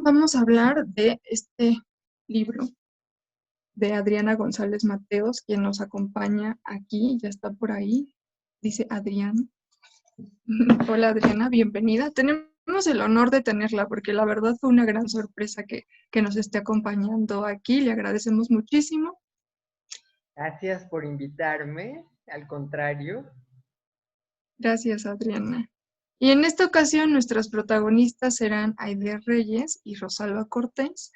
vamos a hablar de este libro de Adriana González Mateos, quien nos acompaña aquí, ya está por ahí, dice Adrián. Hola Adriana, bienvenida. Tenemos el honor de tenerla porque la verdad fue una gran sorpresa que nos esté acompañando aquí, le agradecemos muchísimo. Gracias por invitarme, al contrario. Gracias Adriana. Y en esta ocasión nuestras protagonistas serán Aide Reyes y Rosalba Cortés,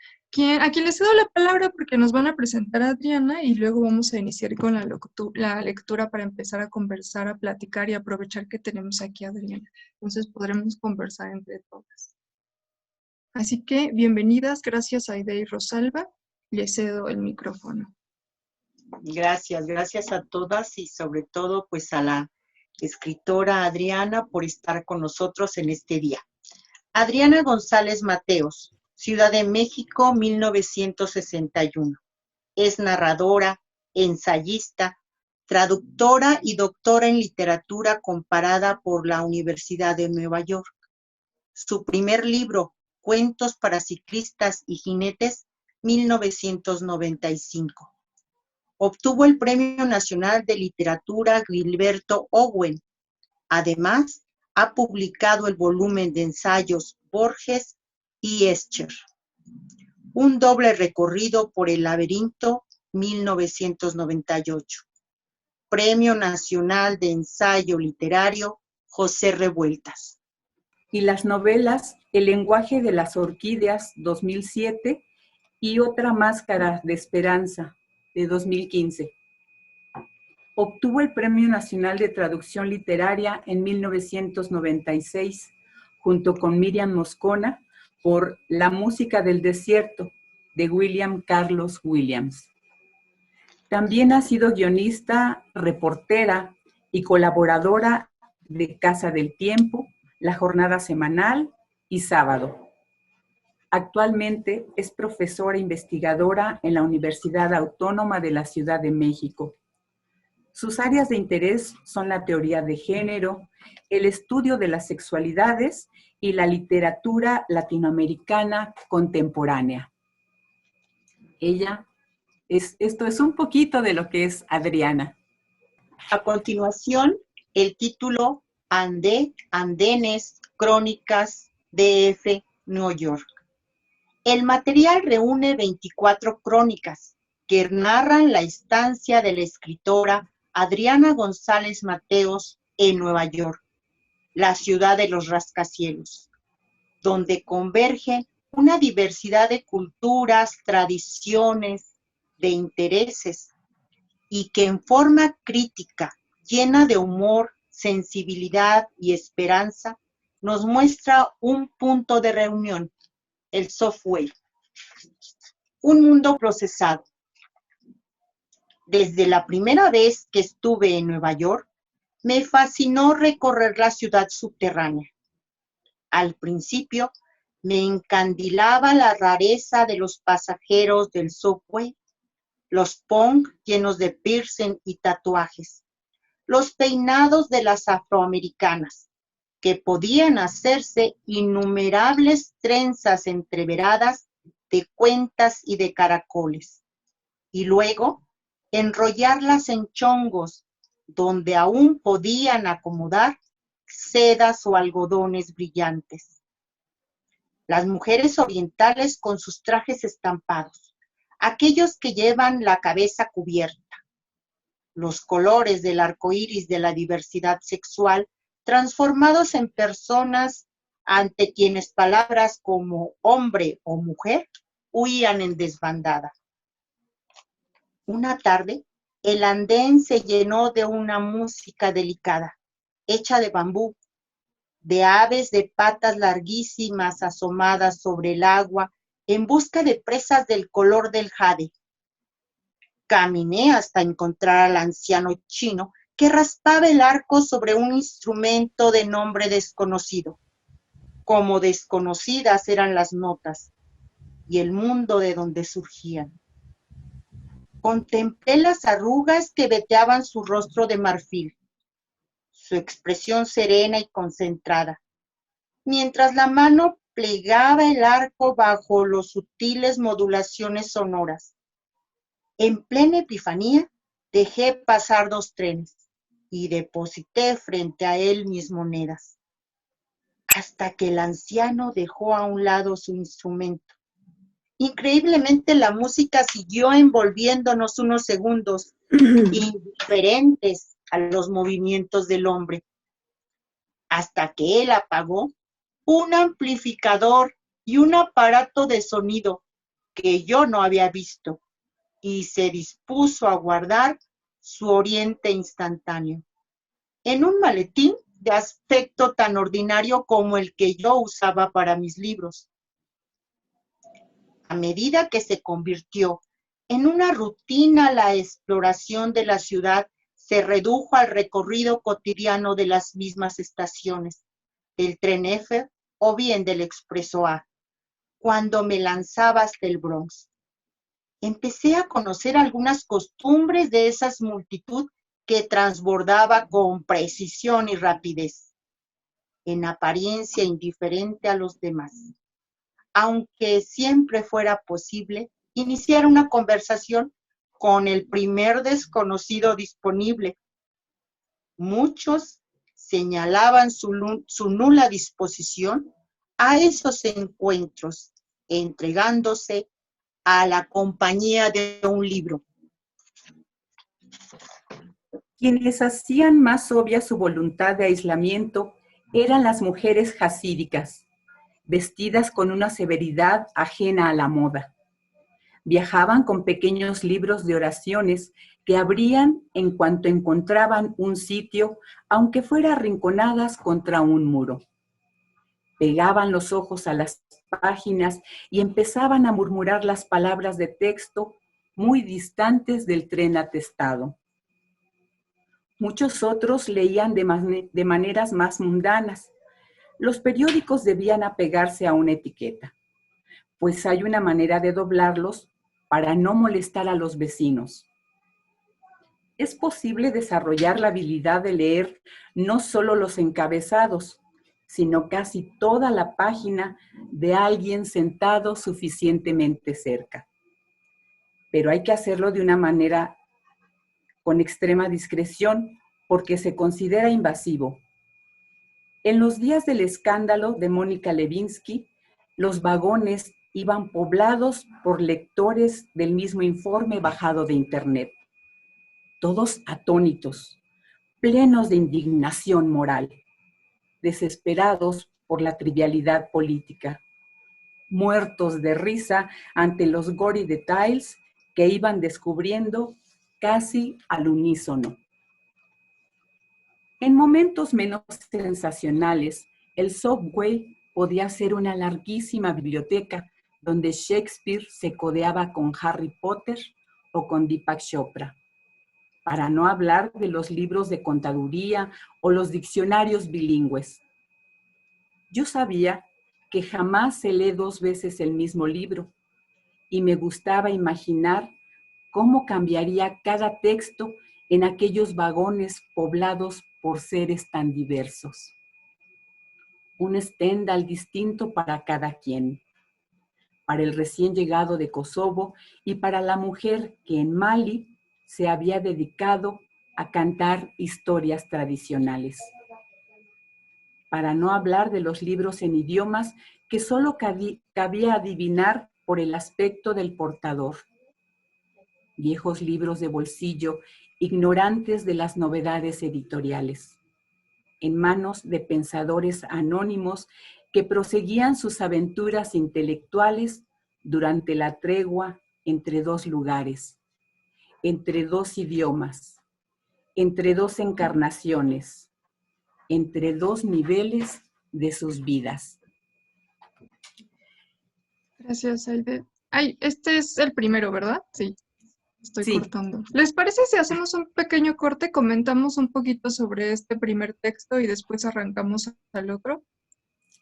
a quien les cedo la palabra porque nos van a presentar a Adriana y luego vamos a iniciar con la lectura para empezar a conversar, a platicar y aprovechar que tenemos aquí a Adriana. Entonces podremos conversar entre todas. Así que bienvenidas, gracias Aide y Rosalba, les cedo el micrófono. Gracias a todas y sobre todo pues a la escritora Adriana por estar con nosotros en este día. Adriana González Mateos, Ciudad de México, 1961. Es narradora, ensayista, traductora y doctora en literatura comparada por la Universidad de Nueva York. Su primer libro, Cuentos para ciclistas y jinetes, 1995. Obtuvo el Premio Nacional de Literatura Gilberto Owen. Además, ha publicado el volumen de ensayos Borges y Escher. Un doble recorrido por el laberinto, 1998. Premio Nacional de Ensayo Literario José Revueltas. Y las novelas El lenguaje de las orquídeas, 2007, y Otra máscara de esperanza, de 2015. Obtuvo el Premio Nacional de Traducción Literaria en 1996, junto con Miriam Moscona, por La música del desierto, de William Carlos Williams. También ha sido guionista, reportera y colaboradora de Casa del Tiempo, La Jornada Semanal y Sábado. Actualmente es profesora investigadora en la Universidad Autónoma de la Ciudad de México. Sus áreas de interés son la teoría de género, el estudio de las sexualidades y la literatura latinoamericana contemporánea. Esto es un poquito de lo que es Adriana. A continuación, el título Andenes, Crónicas, DF, New York. El material reúne 24 crónicas que narran la estancia de la escritora Adriana González Mateos en Nueva York, la ciudad de los rascacielos, donde convergen una diversidad de culturas, tradiciones, de intereses, y que en forma crítica, llena de humor, sensibilidad y esperanza, nos muestra un punto de reunión, el software, un mundo procesado. Desde la primera vez que estuve en Nueva York, me fascinó recorrer la ciudad subterránea. Al principio, me encandilaba la rareza de los pasajeros del subway, los punk llenos de piercing y tatuajes, los peinados de las afroamericanas, que podían hacerse innumerables trenzas entreveradas de cuentas y de caracoles, y luego enrollarlas en chongos, donde aún podían acomodar sedas o algodones brillantes. Las mujeres orientales con sus trajes estampados, aquellos que llevan la cabeza cubierta, los colores del arco iris de la diversidad sexual transformados en personas ante quienes palabras como hombre o mujer huían en desbandada. Una tarde, el andén se llenó de una música delicada, hecha de bambú, de aves de patas larguísimas asomadas sobre el agua en busca de presas del color del jade. Caminé hasta encontrar al anciano chino que raspaba el arco sobre un instrumento de nombre desconocido. Como desconocidas eran las notas y el mundo de donde surgían. Contemplé las arrugas que veteaban su rostro de marfil, su expresión serena y concentrada, mientras la mano desplegaba el arco bajo los sutiles modulaciones sonoras. En plena epifanía, dejé pasar 2 trenes y deposité frente a él mis monedas, hasta que el anciano dejó a un lado su instrumento. Increíblemente, la música siguió envolviéndonos unos segundos, indiferentes a los movimientos del hombre, hasta que él apagó un amplificador y un aparato de sonido que yo no había visto, y se dispuso a guardar su oriente instantáneo en un maletín de aspecto tan ordinario como el que yo usaba para mis libros. A medida que se convirtió en una rutina la exploración de la ciudad, se redujo al recorrido cotidiano de las mismas estaciones, del tren F o bien del expreso A, cuando me lanzaba hasta el Bronx. Empecé a conocer algunas costumbres de esa multitud que transbordaba con precisión y rapidez, en apariencia indiferente a los demás, aunque siempre fuera posible iniciar una conversación con el primer desconocido disponible. Muchos señalaban su nula disposición a esos encuentros, entregándose a la compañía de un libro. Quienes hacían más obvia su voluntad de aislamiento eran las mujeres jasídicas, vestidas con una severidad ajena a la moda. Viajaban con pequeños libros de oraciones que abrían en cuanto encontraban un sitio, aunque fuera arrinconadas contra un muro. Pegaban los ojos a las páginas y empezaban a murmurar las palabras de texto muy distantes del tren atestado. Muchos otros leían de maneras más mundanas. Los periódicos debían apegarse a una etiqueta, pues hay una manera de doblarlos para no molestar a los vecinos. Es posible desarrollar la habilidad de leer no solo los encabezados, sino casi toda la página de alguien sentado suficientemente cerca. Pero hay que hacerlo de una manera con extrema discreción, porque se considera invasivo. En los días del escándalo de Mónica Lewinsky, los vagones iban poblados por lectores del mismo informe bajado de internet, todos atónitos, plenos de indignación moral, desesperados por la trivialidad política, muertos de risa ante los gory details que iban descubriendo casi al unísono. En momentos menos sensacionales, el subway podía ser una larguísima biblioteca donde Shakespeare se codeaba con Harry Potter o con Deepak Chopra, para no hablar de los libros de contaduría o los diccionarios bilingües. Yo sabía que jamás se lee 2 veces el mismo libro y me gustaba imaginar cómo cambiaría cada texto en aquellos vagones poblados por seres tan diversos. Un Stendhal distinto para cada quien, para el recién llegado de Kosovo y para la mujer que en Mali se había dedicado a cantar historias tradicionales. Para no hablar de los libros en idiomas que solo cabía adivinar por el aspecto del portador. Viejos libros de bolsillo, ignorantes de las novedades editoriales, en manos de pensadores anónimos que proseguían sus aventuras intelectuales durante la tregua entre 2 lugares, entre 2 idiomas, entre 2 encarnaciones, entre 2 niveles de sus vidas. Gracias, Aide. Ay, este es el primero, ¿verdad? Sí. Estoy Sí. cortando. ¿Les parece si hacemos un pequeño corte, comentamos un poquito sobre este primer texto y después arrancamos al otro?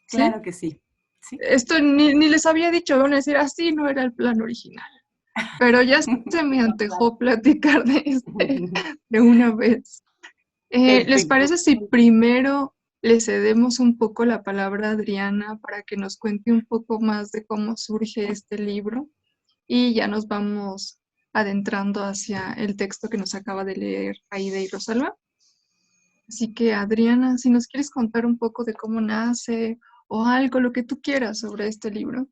¿Sí? Claro que sí. ¿Sí? Esto ni les había dicho, van a decir, así no era el plan original. Pero ya se me antojó platicar de de una vez. ¿Les Perfecto. parece si primero le cedemos un poco la palabra a Adriana para que nos cuente un poco más de cómo surge este libro y ya nos vamos adentrando hacia el texto que nos acaba de leer Aide y Rosalba. Así que Adriana, si nos quieres contar un poco de cómo nace o algo, lo que tú quieras sobre este libro.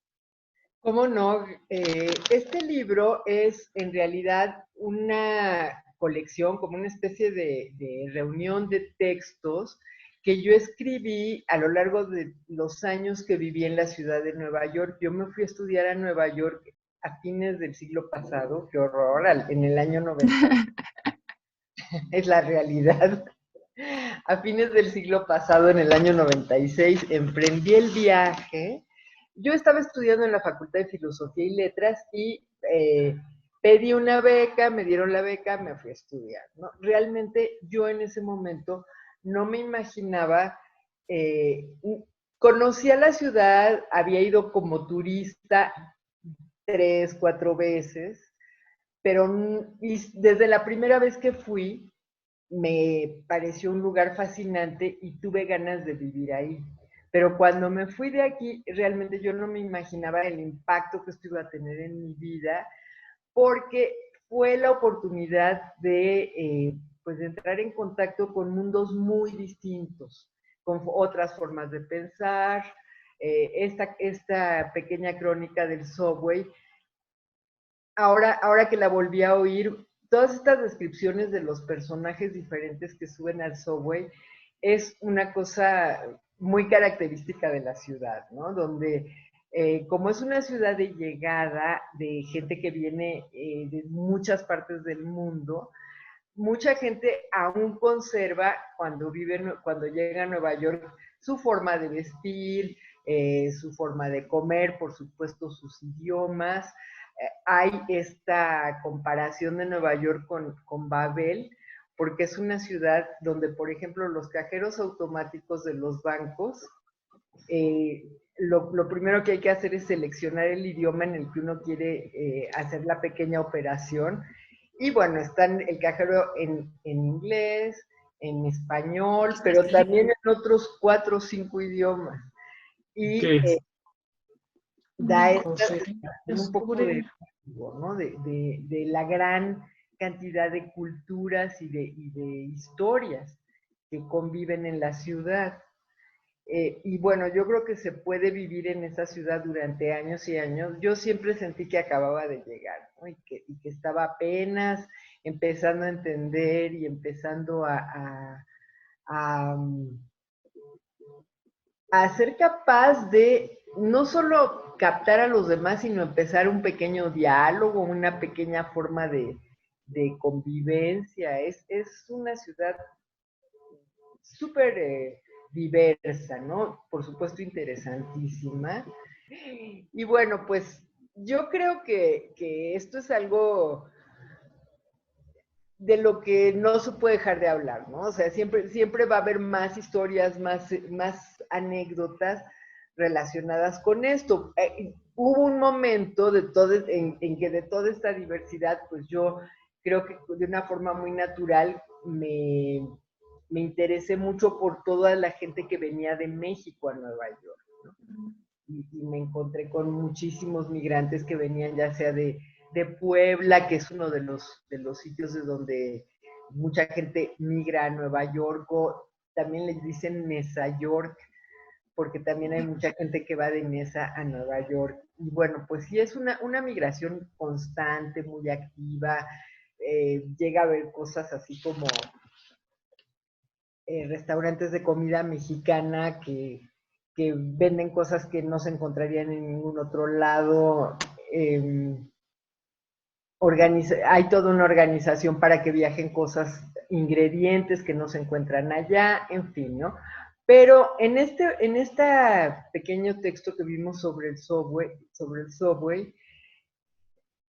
¿Cómo no? Este libro es en realidad una colección, como una especie de reunión de textos que yo escribí a lo largo de los años que viví en la ciudad de Nueva York. Yo me fui a estudiar a Nueva York a fines del siglo pasado, qué horror, en el año 90, es la realidad. A fines del siglo pasado, en el año 96, emprendí el viaje. Yo estaba estudiando en la Facultad de Filosofía y Letras y pedí una beca, me dieron la beca, me fui a estudiar, ¿no? Realmente yo en ese momento no me imaginaba, conocía la ciudad, había ido como turista 3, 4 veces, pero desde la primera vez que fui, me pareció un lugar fascinante y tuve ganas de vivir ahí. Pero cuando me fui de aquí, realmente yo no me imaginaba el impacto que esto iba a tener en mi vida, porque fue la oportunidad pues de entrar en contacto con mundos muy distintos, con otras formas de pensar. Esta pequeña crónica del subway, ahora que la volví a oír, todas estas descripciones de los personajes diferentes que suben al subway es una cosa muy característica de la ciudad, ¿no? Donde, como es una ciudad de llegada de gente que viene de muchas partes del mundo, mucha gente aún conserva cuando llega a Nueva York su forma de vestir, su forma de comer, por supuesto sus idiomas. Hay esta comparación de Nueva York con Babel, porque es una ciudad donde, por ejemplo, los cajeros automáticos de los bancos, lo primero que hay que hacer es seleccionar el idioma en el que uno quiere hacer la pequeña operación. Y bueno, está el cajero en inglés, en español, pero también en otros 4 o 5 idiomas. Y da un poco de, ¿no? de la gran cantidad de culturas y de historias que conviven en la ciudad. Y bueno, yo creo que se puede vivir en esa ciudad durante años y años. Yo siempre sentí que acababa de llegar, ¿no? y que estaba apenas empezando a entender y empezando a, a ser capaz de no solo captar a los demás, sino empezar un pequeño diálogo, una pequeña forma de convivencia. Es una ciudad súper diversa, ¿no? Por supuesto, interesantísima. Y bueno, pues yo creo que esto es algo de lo que no se puede dejar de hablar, ¿no? O sea, siempre va a haber más historias, más anécdotas relacionadas con esto. Hubo un momento en que de toda esta diversidad, pues yo creo que de una forma muy natural me interesé mucho por toda la gente que venía de México a Nueva York, ¿no? Y me encontré con muchísimos migrantes que venían ya sea de Puebla, que es uno de los sitios de donde mucha gente migra a Nueva York, o también les dicen Mesa York, porque también hay mucha gente que va de Mesa a Nueva York. Y bueno, pues sí es una migración constante, muy activa. Llega a haber cosas así como restaurantes de comida mexicana que venden cosas que no se encontrarían en ningún otro lado. Hay toda una organización para que viajen cosas, ingredientes que no se encuentran allá, en fin, ¿no? Pero en este pequeño texto que vimos sobre el subway,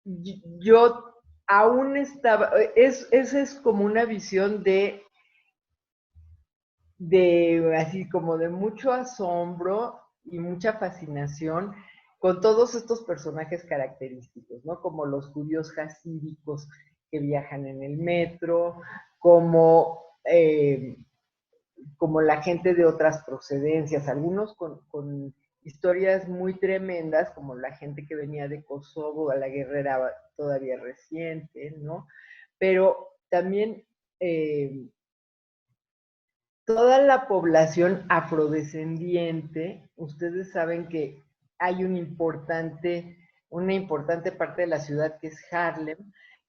yo aún estaba, esa es como una visión de así como de mucho asombro y mucha fascinación con todos estos personajes característicos, ¿no? Como los judíos hasídicos que viajan en el metro, como como la gente de otras procedencias, algunos con historias muy tremendas, como la gente que venía de Kosovo, a la guerra era todavía reciente, ¿no? Pero también toda la población afrodescendiente, ustedes saben que hay una importante parte de la ciudad que es Harlem,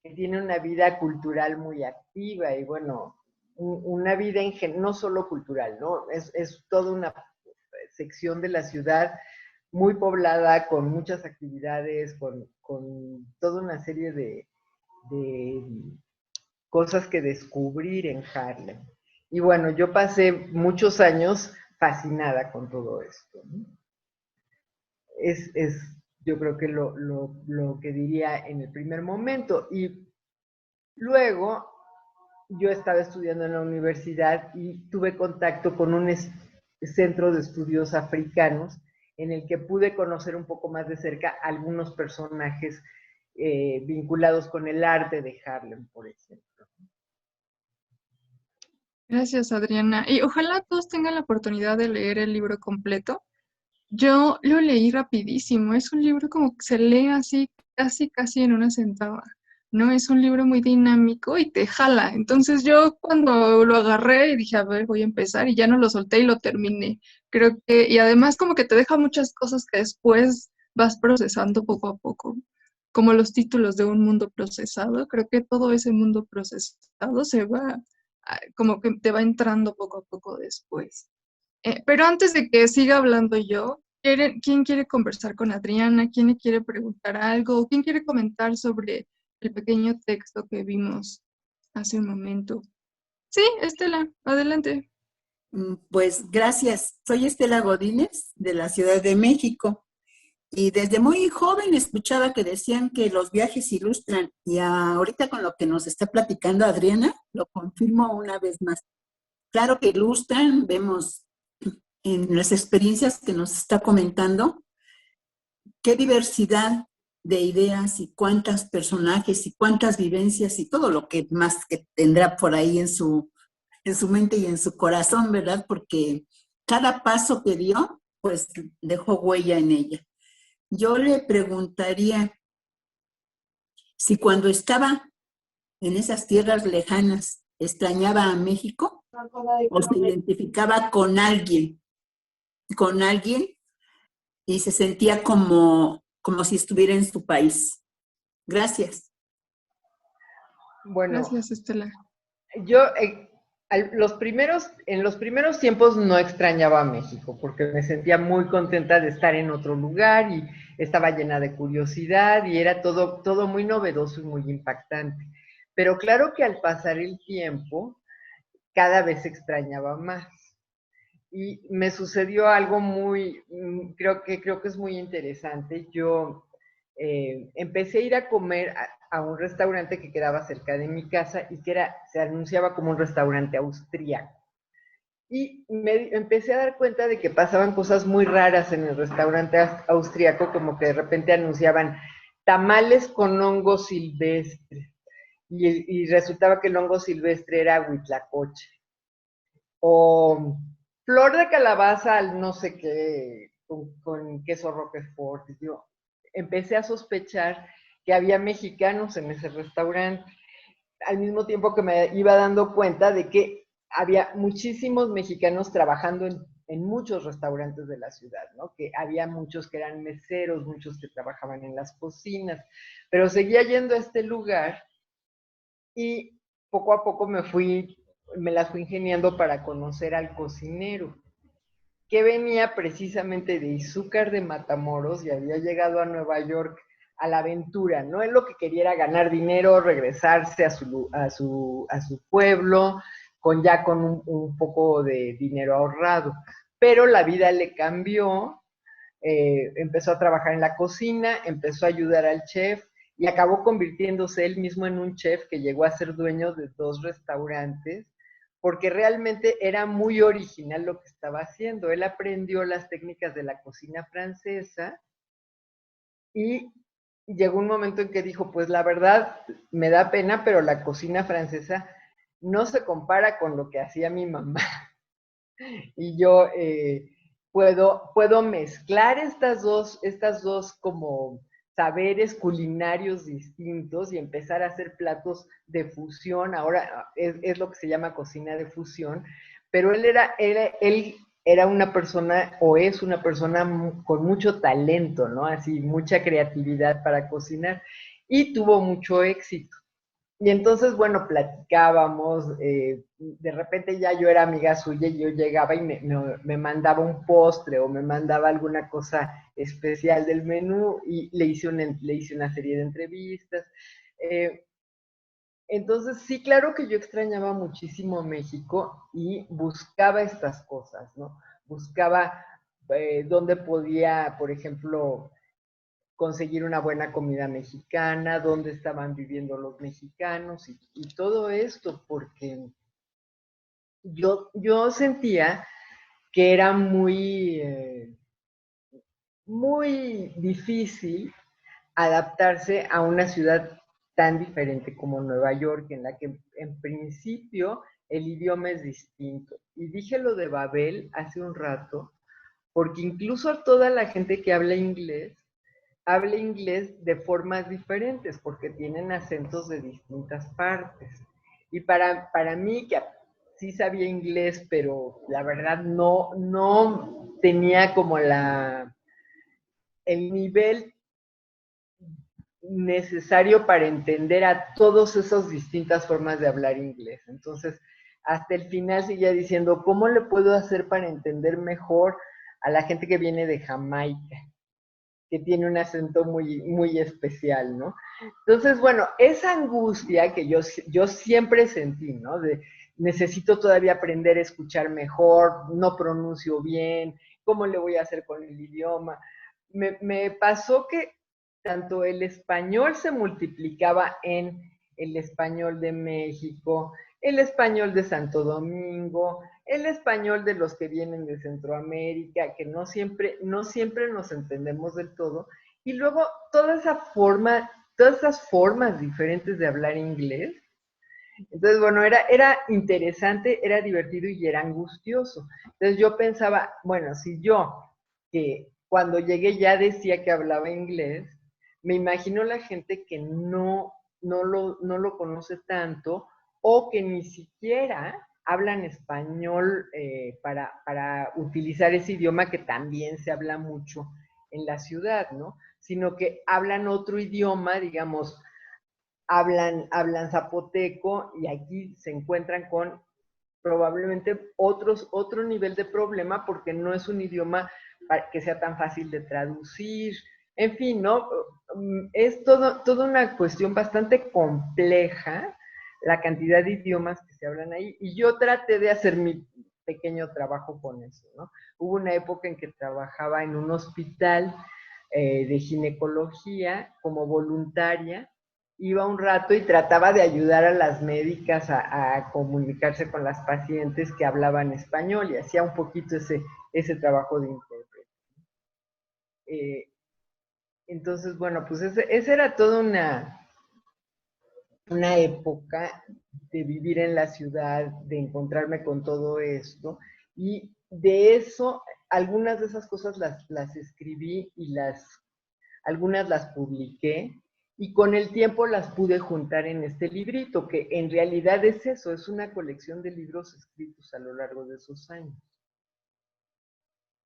que tiene una vida cultural muy activa y bueno, una vida no solo cultural, ¿no? Es toda una sección de la ciudad muy poblada, con muchas actividades, con toda una serie de cosas que descubrir en Harlem. Y bueno, yo pasé muchos años fascinada con todo esto, ¿no? Es yo creo que lo que diría en el primer momento. Y luego yo estaba estudiando en la universidad y tuve contacto con un centro de estudios africanos en el que pude conocer un poco más de cerca algunos personajes vinculados con el arte de Harlem, por ejemplo. Gracias, Adriana. Y ojalá todos tengan la oportunidad de leer el libro completo. Yo lo leí rapidísimo. Es un libro como que se lee así, casi en una sentada. ¿No? Es un libro muy dinámico y te jala. Entonces yo cuando lo agarré y dije, a ver, voy a empezar y ya no lo solté y lo terminé. Creo que, y además como que te deja muchas cosas que después vas procesando poco a poco, como los títulos de un mundo procesado. Creo que todo ese mundo procesado se va, como que te va entrando poco a poco después. Pero antes de que siga hablando yo, ¿quién quiere conversar con Adriana? ¿Quién le quiere preguntar algo? ¿Quién quiere comentar sobre el pequeño texto que vimos hace un momento? Sí, Estela, adelante. Pues gracias. Soy Estela Godínez de la Ciudad de México y desde muy joven escuchaba que decían que los viajes ilustran y ahorita con lo que nos está platicando Adriana, lo confirmo una vez más. Claro que ilustran, vemos en las experiencias que nos está comentando qué diversidad de ideas y cuántos personajes y cuántas vivencias y todo lo que más que tendrá por ahí en su mente y en su corazón, ¿verdad? Porque cada paso que dio, pues dejó huella en ella. Yo le preguntaría si cuando estaba en esas tierras lejanas extrañaba a México o se identificaba con alguien y se sentía como si estuviera en su país. Gracias. Bueno, Gracias, Estela. yo en los primeros tiempos no extrañaba a México porque me sentía muy contenta de estar en otro lugar y estaba llena de curiosidad y era todo muy novedoso y muy impactante. Pero claro que al pasar el tiempo, cada vez extrañaba más. Y me sucedió algo creo que es muy interesante. Yo empecé a ir a comer a un restaurante que quedaba cerca de mi casa y que se anunciaba como un restaurante austríaco. Y me empecé a dar cuenta de que pasaban cosas muy raras en el restaurante austríaco, como que de repente anunciaban tamales con hongo silvestre. Y resultaba que el hongo silvestre era huitlacoche. O flor de calabaza al no sé qué, con queso roquefort. Yo empecé a sospechar que había mexicanos en ese restaurante, al mismo tiempo que me iba dando cuenta de que había muchísimos mexicanos trabajando en muchos restaurantes de la ciudad, ¿no? Que había muchos que eran meseros, muchos que trabajaban en las cocinas, pero seguía yendo a este lugar y poco a poco me las fui ingeniando para conocer al cocinero, que venía precisamente de Izúcar de Matamoros y había llegado a Nueva York a la aventura, ¿no? Él lo que quería era ganar dinero, regresarse a su pueblo, con un poco de dinero ahorrado. Pero la vida le cambió, empezó a trabajar en la cocina, empezó a ayudar al chef y acabó convirtiéndose él mismo en un chef que llegó a ser dueño de 2 restaurantes, porque realmente era muy original lo que estaba haciendo. Él aprendió las técnicas de la cocina francesa y llegó un momento en que dijo, pues la verdad me da pena, pero la cocina francesa no se compara con lo que hacía mi mamá. Y yo puedo mezclar estas dos como saberes culinarios distintos y empezar a hacer platos de fusión. Ahora es lo que se llama cocina de fusión, pero él era una persona o es una persona con mucho talento, ¿no? Así, mucha creatividad para cocinar y tuvo mucho éxito. Y entonces, bueno, platicábamos, de repente ya yo era amiga suya y yo llegaba y me mandaba un postre o me mandaba alguna cosa especial del menú y le hice una serie de entrevistas. Eh, entonces, sí, claro que yo extrañaba muchísimo México y buscaba estas cosas, ¿no? Buscaba dónde podía, por ejemplo, conseguir una buena comida mexicana, dónde estaban viviendo los mexicanos y todo esto, porque yo sentía que era muy difícil adaptarse a una ciudad tan diferente como Nueva York, en la que en principio el idioma es distinto. Y dije lo de Babel hace un rato, porque incluso toda la gente que habla inglés de formas diferentes, porque tienen acentos de distintas partes. Y para mí, que sí sabía inglés, pero la verdad no tenía como el nivel necesario para entender a todas esas distintas formas de hablar inglés. Entonces, hasta el final seguía diciendo, ¿cómo le puedo hacer para entender mejor a la gente que viene de Jamaica, que tiene un acento muy especial, ¿no? Entonces, bueno, esa angustia que yo siempre sentí, ¿no? De necesito todavía aprender a escuchar mejor, no pronuncio bien, ¿cómo le voy a hacer con el idioma? Me pasó que tanto el español se multiplicaba en el español de México, el español de Santo Domingo, el español de los que vienen de Centroamérica, que no siempre nos entendemos del todo, y luego todas esas formas diferentes de hablar inglés. Entonces, bueno, era interesante, era divertido y era angustioso. Entonces yo pensaba, bueno, si yo, que cuando llegué ya decía que hablaba inglés, me imagino la gente que no lo conoce tanto o que ni siquiera hablan español para utilizar ese idioma que también se habla mucho en la ciudad, ¿no? Sino que hablan otro idioma, digamos, hablan zapoteco y aquí se encuentran con probablemente otro nivel de problema porque no es un idioma que sea tan fácil de traducir. En fin, ¿no? Es toda una cuestión bastante compleja la cantidad de idiomas que se hablan ahí y yo traté de hacer mi pequeño trabajo con eso, ¿no? Hubo una época en que trabajaba en un hospital de ginecología como voluntaria, iba un rato y trataba de ayudar a las médicas a comunicarse con las pacientes que hablaban español y hacía un poquito ese trabajo de intérprete. Eh, entonces, bueno, pues esa era toda una época de vivir en la ciudad, de encontrarme con todo esto y de eso, algunas de esas cosas las escribí y algunas las publiqué y con el tiempo las pude juntar en este librito, que en realidad es eso, es una colección de libros escritos a lo largo de esos años.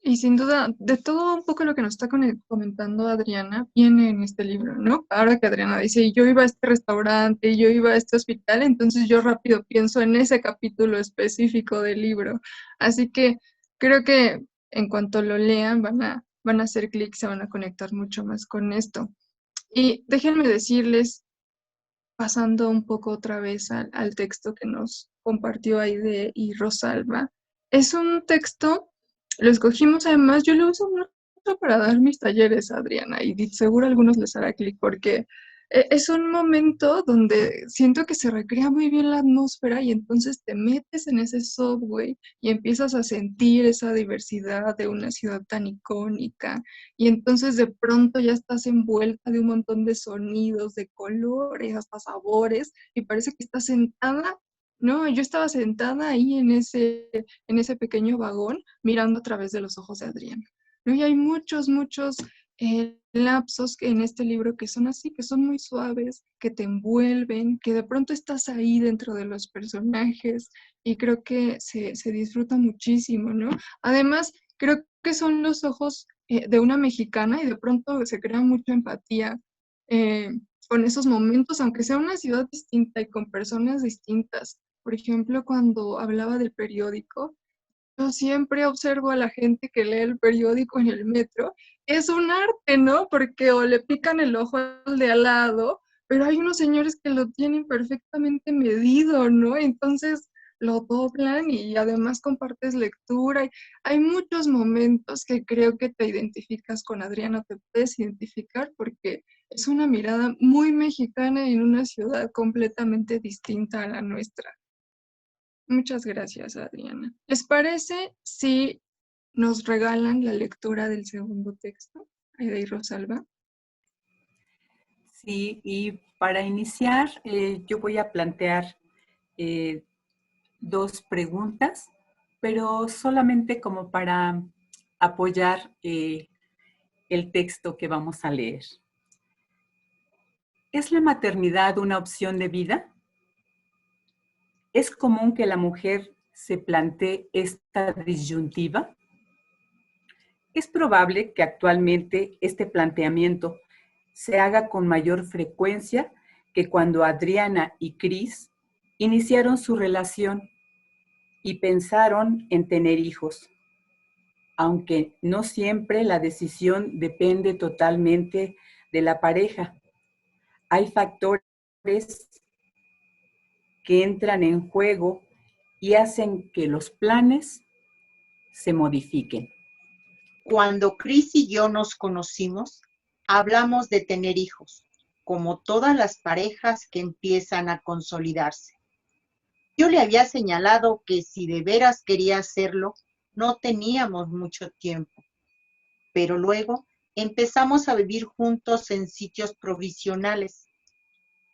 Y sin duda, de todo un poco lo que nos está comentando Adriana, viene en este libro, ¿no? Ahora que Adriana dice, yo iba a este restaurante, yo iba a este hospital, entonces yo rápido pienso en ese capítulo específico del libro. Así que creo que en cuanto lo lean van a hacer clic, se van a conectar mucho más con esto. Y déjenme decirles, pasando un poco otra vez al texto que nos compartió Aide y Rosalba, es un texto, lo escogimos además, yo lo uso mucho para dar mis talleres, Adriana, y seguro a algunos les hará clic porque es un momento donde siento que se recrea muy bien la atmósfera y entonces te metes en ese subway y empiezas a sentir esa diversidad de una ciudad tan icónica y entonces de pronto ya estás envuelta de un montón de sonidos, de colores, hasta sabores, y parece que estás sentada No, yo estaba sentada ahí en ese pequeño vagón mirando a través de los ojos de Adriana, ¿no? Y hay muchos lapsos en este libro que son así, que son muy suaves, que te envuelven, que de pronto estás ahí dentro de los personajes y creo que se disfruta muchísimo, ¿no? Además, creo que son los ojos de una mexicana y de pronto se crea mucha empatía eh, con esos momentos, aunque sea una ciudad distinta y con personas distintas. Por ejemplo, cuando hablaba del periódico, yo siempre observo a la gente que lee el periódico en el metro. Es un arte, ¿no? Porque o le pican el ojo al de al lado, pero hay unos señores que lo tienen perfectamente medido, ¿no? Entonces lo doblan y además compartes lectura. Hay muchos momentos que creo que te identificas con Adriana, te puedes identificar porque es una mirada muy mexicana en una ciudad completamente distinta a la nuestra. Muchas gracias, Adriana. ¿Les parece si nos regalan la lectura del segundo texto, Aida y Rosalba? Sí, y para iniciar, yo voy a plantear dos preguntas, pero solamente como para apoyar el texto que vamos a leer. ¿Es la maternidad una opción de vida? ¿Es común que la mujer se plantee esta disyuntiva? Es probable que actualmente este planteamiento se haga con mayor frecuencia que cuando Adriana y Cris iniciaron su relación y pensaron en tener hijos, aunque no siempre la decisión depende totalmente de la pareja. Hay factores que entran en juego y hacen que los planes se modifiquen. Cuando Cris y yo nos conocimos, hablamos de tener hijos, como todas las parejas que empiezan a consolidarse. Yo le había señalado que si de veras quería hacerlo, no teníamos mucho tiempo, pero luego empezamos a vivir juntos en sitios provisionales.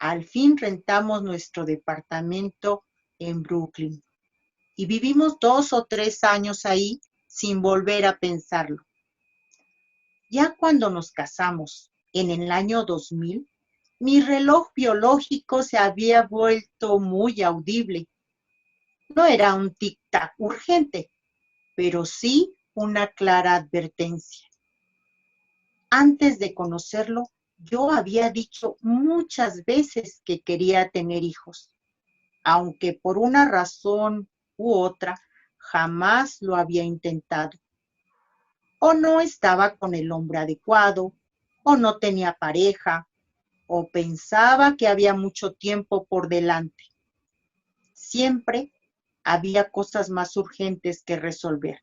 Al fin rentamos nuestro departamento en Brooklyn y vivimos 2 o 3 años ahí sin volver a pensarlo. Ya cuando nos casamos, en el año 2000, mi reloj biológico se había vuelto muy audible. No era un tic-tac urgente, pero sí una clara advertencia. Antes de conocerlo, yo había dicho muchas veces que quería tener hijos, aunque por una razón u otra jamás lo había intentado. O no estaba con el hombre adecuado, o no tenía pareja, o pensaba que había mucho tiempo por delante. Siempre había cosas más urgentes que resolver.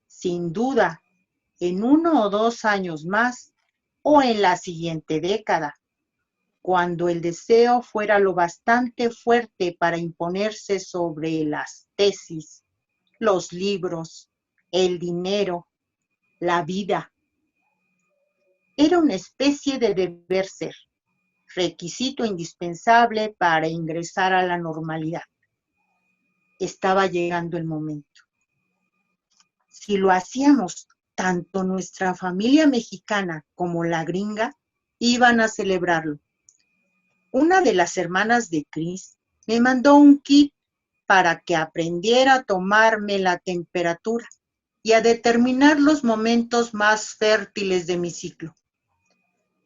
Sin duda, en 1 o 2 años más, o en la siguiente década, cuando el deseo fuera lo bastante fuerte para imponerse sobre las tesis, los libros, el dinero, la vida. Era una especie de deber ser, requisito indispensable para ingresar a la normalidad. Estaba llegando el momento. Si lo hacíamos, tanto nuestra familia mexicana como la gringa iban a celebrarlo. Una de las hermanas de Cris me mandó un kit para que aprendiera a tomarme la temperatura y a determinar los momentos más fértiles de mi ciclo.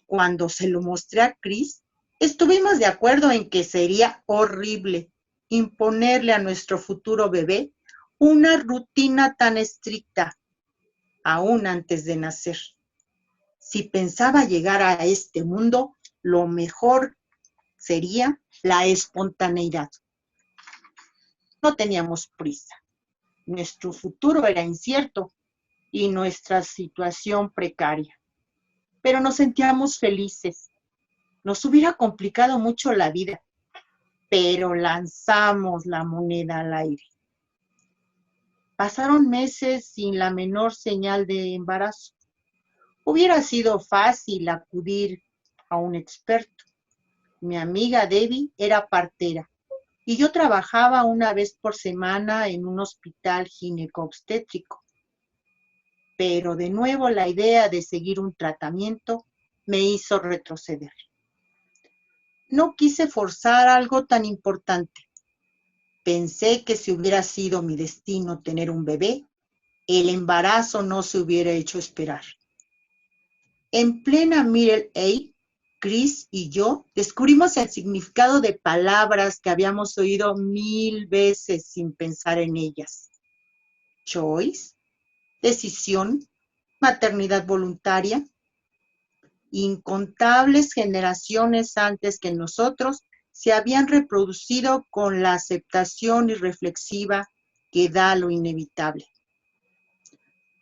Cuando se lo mostré a Cris, estuvimos de acuerdo en que sería horrible imponerle a nuestro futuro bebé una rutina tan estricta, aún antes de nacer. Si pensaba llegar a este mundo, lo mejor sería la espontaneidad. No teníamos prisa. Nuestro futuro era incierto y nuestra situación precaria. Pero nos sentíamos felices. Nos hubiera complicado mucho la vida, pero lanzamos la moneda al aire. Pasaron meses sin la menor señal de embarazo. Hubiera sido fácil acudir a un experto. Mi amiga Debbie era partera y yo trabajaba una vez por semana en un hospital gineco-obstétrico. Pero de nuevo la idea de seguir un tratamiento me hizo retroceder. No quise forzar algo tan importante. Pensé que si hubiera sido mi destino tener un bebé, el embarazo no se hubiera hecho esperar. En plena Middle Age, Chris y yo descubrimos el significado de palabras que habíamos oído 1000 veces sin pensar en ellas. Choice, decisión, maternidad voluntaria. Incontables generaciones antes que nosotros se habían reproducido con la aceptación irreflexiva que da lo inevitable.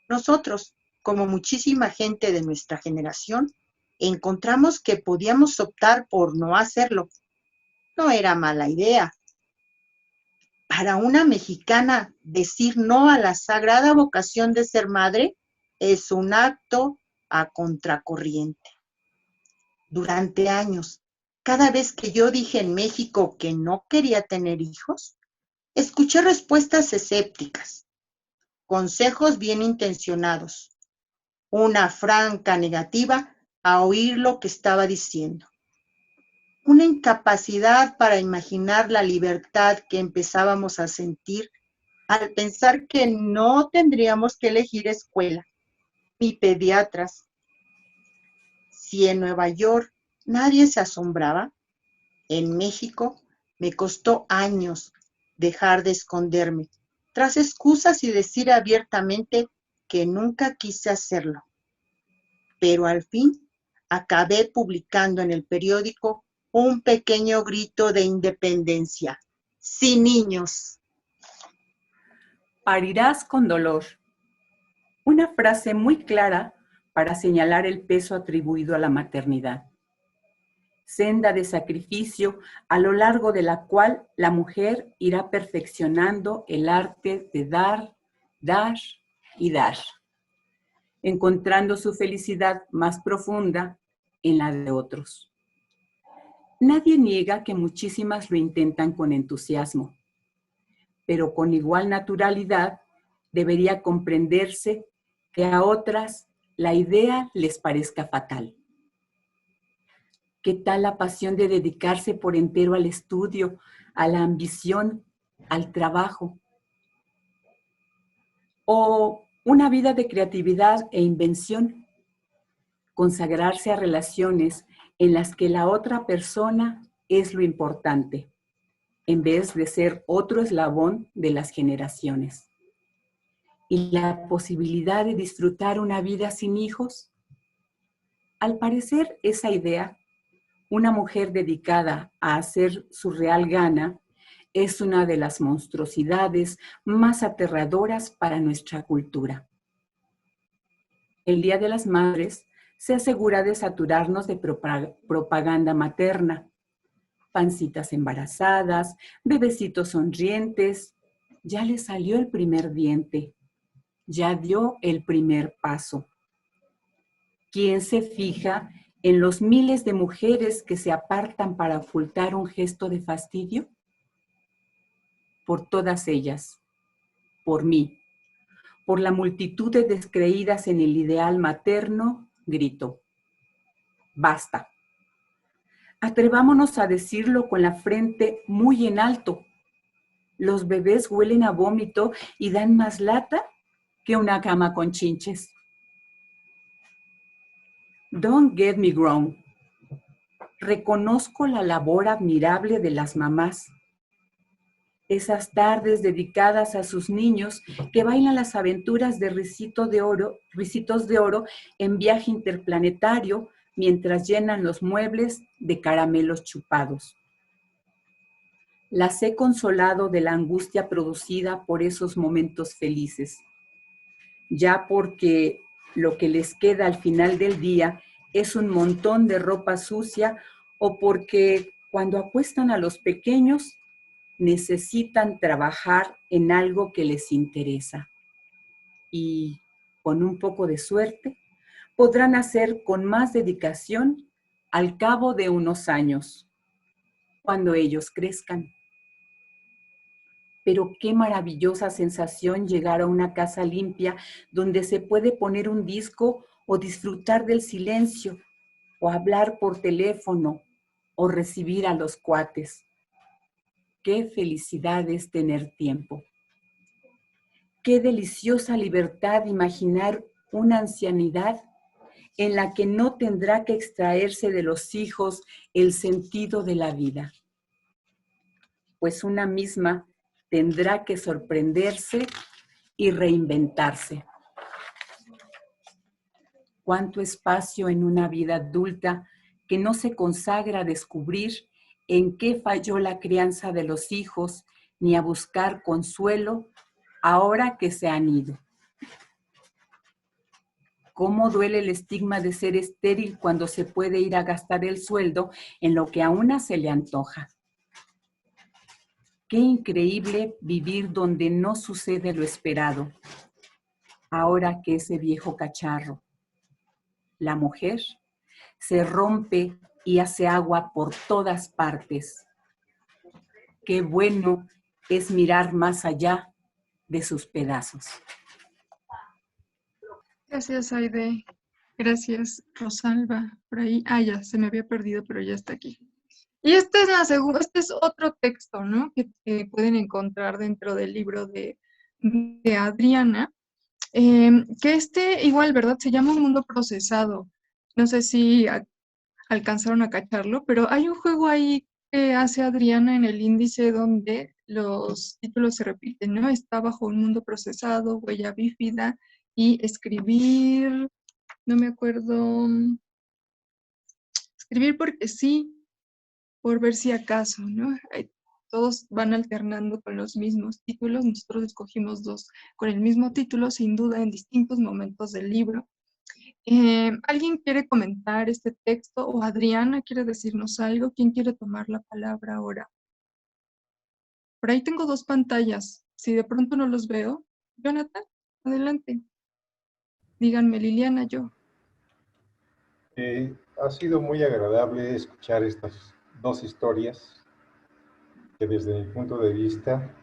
Nosotros, como muchísima gente de nuestra generación, encontramos que podíamos optar por no hacerlo. No era mala idea. Para una mexicana, decir no a la sagrada vocación de ser madre es un acto a contracorriente. Durante años, cada vez que yo dije en México que no quería tener hijos, escuché respuestas escépticas, consejos bien intencionados, una franca negativa a oír lo que estaba diciendo, una incapacidad para imaginar la libertad que empezábamos a sentir al pensar que no tendríamos que elegir escuela ni pediatras. Si en Nueva York nadie se asombraba, en México me costó años dejar de esconderme, tras excusas y decir abiertamente que nunca quise hacerlo. Pero al fin acabé publicando en el periódico un pequeño grito de independencia. ¡Sin niños! Parirás con dolor. Una frase muy clara para señalar el peso atribuido a la maternidad. Senda de sacrificio a lo largo de la cual la mujer irá perfeccionando el arte de dar, dar y dar, encontrando su felicidad más profunda en la de otros. Nadie niega que muchísimas lo intentan con entusiasmo, pero con igual naturalidad debería comprenderse que a otras la idea les parezca fatal. ¿Qué tal la pasión de dedicarse por entero al estudio, a la ambición, al trabajo? O una vida de creatividad e invención. Consagrarse a relaciones en las que la otra persona es lo importante, en vez de ser otro eslabón de las generaciones. ¿Y la posibilidad de disfrutar una vida sin hijos? Al parecer, esa idea, una mujer dedicada a hacer su real gana, es una de las monstruosidades más aterradoras para nuestra cultura. El Día de las Madres se asegura de saturarnos de propaganda materna, pancitas embarazadas, bebecitos sonrientes, ya le salió el primer diente, ya dio el primer paso. ¿Quién se fija en los miles de mujeres que se apartan para ocultar un gesto de fastidio? Por todas ellas, por mí, por la multitud de descreídas en el ideal materno, grito: ¡basta! Atrevámonos a decirlo con la frente muy en alto. Los bebés huelen a vómito y dan más lata que una cama con chinches. Don't get me wrong. Reconozco la labor admirable de las mamás. Esas tardes dedicadas a sus niños que bailan las aventuras de Ricitos de Oro en viaje interplanetario mientras llenan los muebles de caramelos chupados. Las he consolado de la angustia producida por esos momentos felices, ya porque lo que les queda al final del día es un montón de ropa sucia o porque cuando acuestan a los pequeños necesitan trabajar en algo que les interesa. Y con un poco de suerte podrán hacer con más dedicación al cabo de unos años, cuando ellos crezcan. Pero qué maravillosa sensación llegar a una casa limpia donde se puede poner un disco o disfrutar del silencio, o hablar por teléfono, o recibir a los cuates. Qué felicidad es tener tiempo. Qué deliciosa libertad imaginar una ancianidad en la que no tendrá que extraerse de los hijos el sentido de la vida, pues una misma tendrá que sorprenderse y reinventarse. Cuánto espacio en una vida adulta que no se consagra a descubrir en qué falló la crianza de los hijos, ni a buscar consuelo ahora que se han ido. Cómo duele el estigma de ser estéril cuando se puede ir a gastar el sueldo en lo que a una se le antoja. Qué increíble vivir donde no sucede lo esperado, ahora que ese viejo cacharro, la mujer, se rompe y hace agua por todas partes. Qué bueno es mirar más allá de sus pedazos. Gracias, Aide. Gracias, Rosalba. Por ahí, ya se me había perdido, pero ya está aquí. Y este es otro texto, ¿no? Que pueden encontrar dentro del libro de Adriana. Que igual, ¿verdad? Se llama Un Mundo Procesado. No sé si alcanzaron a cacharlo, pero hay un juego ahí que hace Adriana en el índice donde los títulos se repiten, ¿no? Está Bajo un Mundo Procesado, Huella Bífida y Escribir, no me acuerdo, Escribir porque sí, por ver si acaso, ¿no? Todos van alternando con los mismos títulos, nosotros escogimos dos con el mismo título, sin duda, en distintos momentos del libro. ¿Alguien quiere comentar este texto o Adriana quiere decirnos algo? ¿Quién quiere tomar la palabra ahora? Por ahí tengo dos pantallas, si de pronto no los veo. Jonathan, adelante. Díganme, Liliana, yo. Ha sido muy agradable escuchar estas dos historias que desde mi punto de vista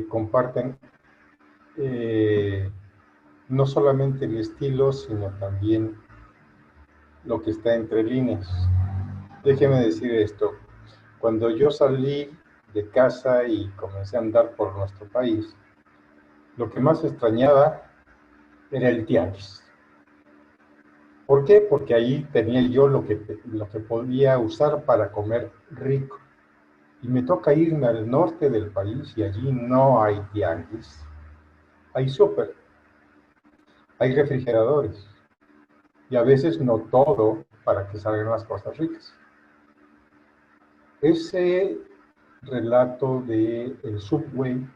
comparten no solamente el estilo, sino también lo que está entre líneas. Déjeme decir esto, cuando yo salí de casa y comencé a andar por nuestro país, lo que más extrañaba era el tianguis. ¿Por qué? Porque ahí tenía yo lo que podía usar para comer rico. Y me toca irme al norte del país y allí no hay tianguis. Hay súper, hay refrigeradores. Y a veces no todo para que salgan las cosas ricas. Ese relato del Subway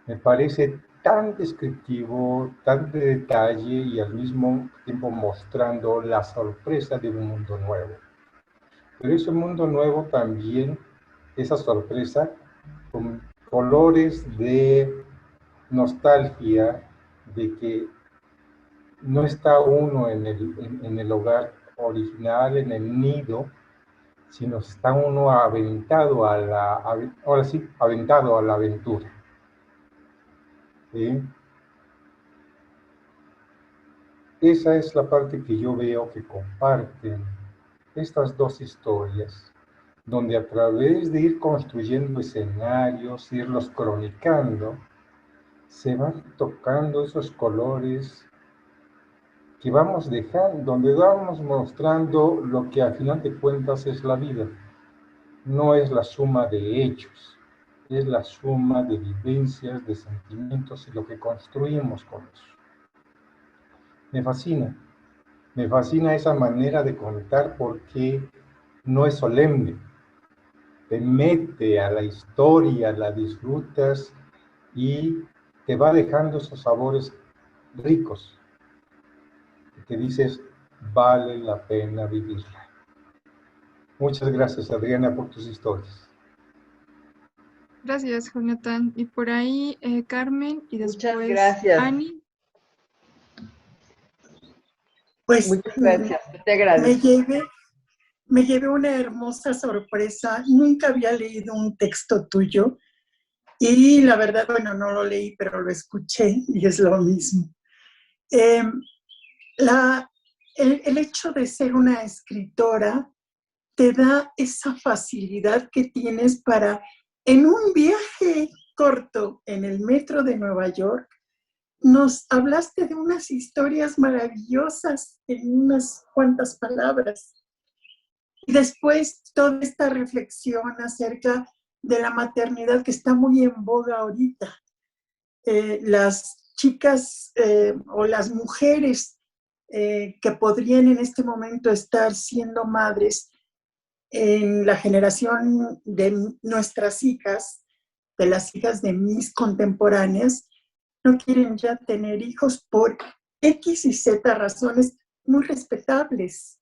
me parece tan descriptivo, tan de detalle y al mismo tiempo mostrando la sorpresa de un mundo nuevo. Pero ese mundo nuevo también, esa sorpresa, con colores de nostalgia, de que no está uno en el hogar original, en el nido, sino está uno aventado aventado a la aventura. ¿Sí? Esa es la parte que yo veo que comparten estas dos historias, donde a través de ir construyendo escenarios, irlos cronicando, se van tocando esos colores que vamos dejando, donde vamos mostrando lo que al final de cuentas es la vida. No es la suma de hechos, es la suma de vivencias, de sentimientos y lo que construimos con eso. Me fascina esa manera de contar porque no es solemne. Te mete a la historia, la disfrutas y te va dejando esos sabores ricos que dices, vale la pena vivirla. Muchas gracias, Adriana, por tus historias. Gracias, Jonathan. Y por ahí, Carmen, y después Muchas gracias. Ani. Pues Muchas gracias, te agradezco. me llevé una hermosa sorpresa. Nunca había leído un texto tuyo Y la verdad, bueno, no lo leí, pero lo escuché y es lo mismo. Eh, el hecho de ser una escritora te da esa facilidad que tienes para, en un viaje corto en el metro de Nueva York, nos hablaste de unas historias maravillosas en unas cuantas palabras. Y después toda esta reflexión acerca de la maternidad que está muy en boga ahorita. Las chicas o las mujeres que podrían en este momento estar siendo madres en la generación de nuestras hijas, de las hijas de mis contemporáneas, no quieren ya tener hijos por X y Z razones muy respetables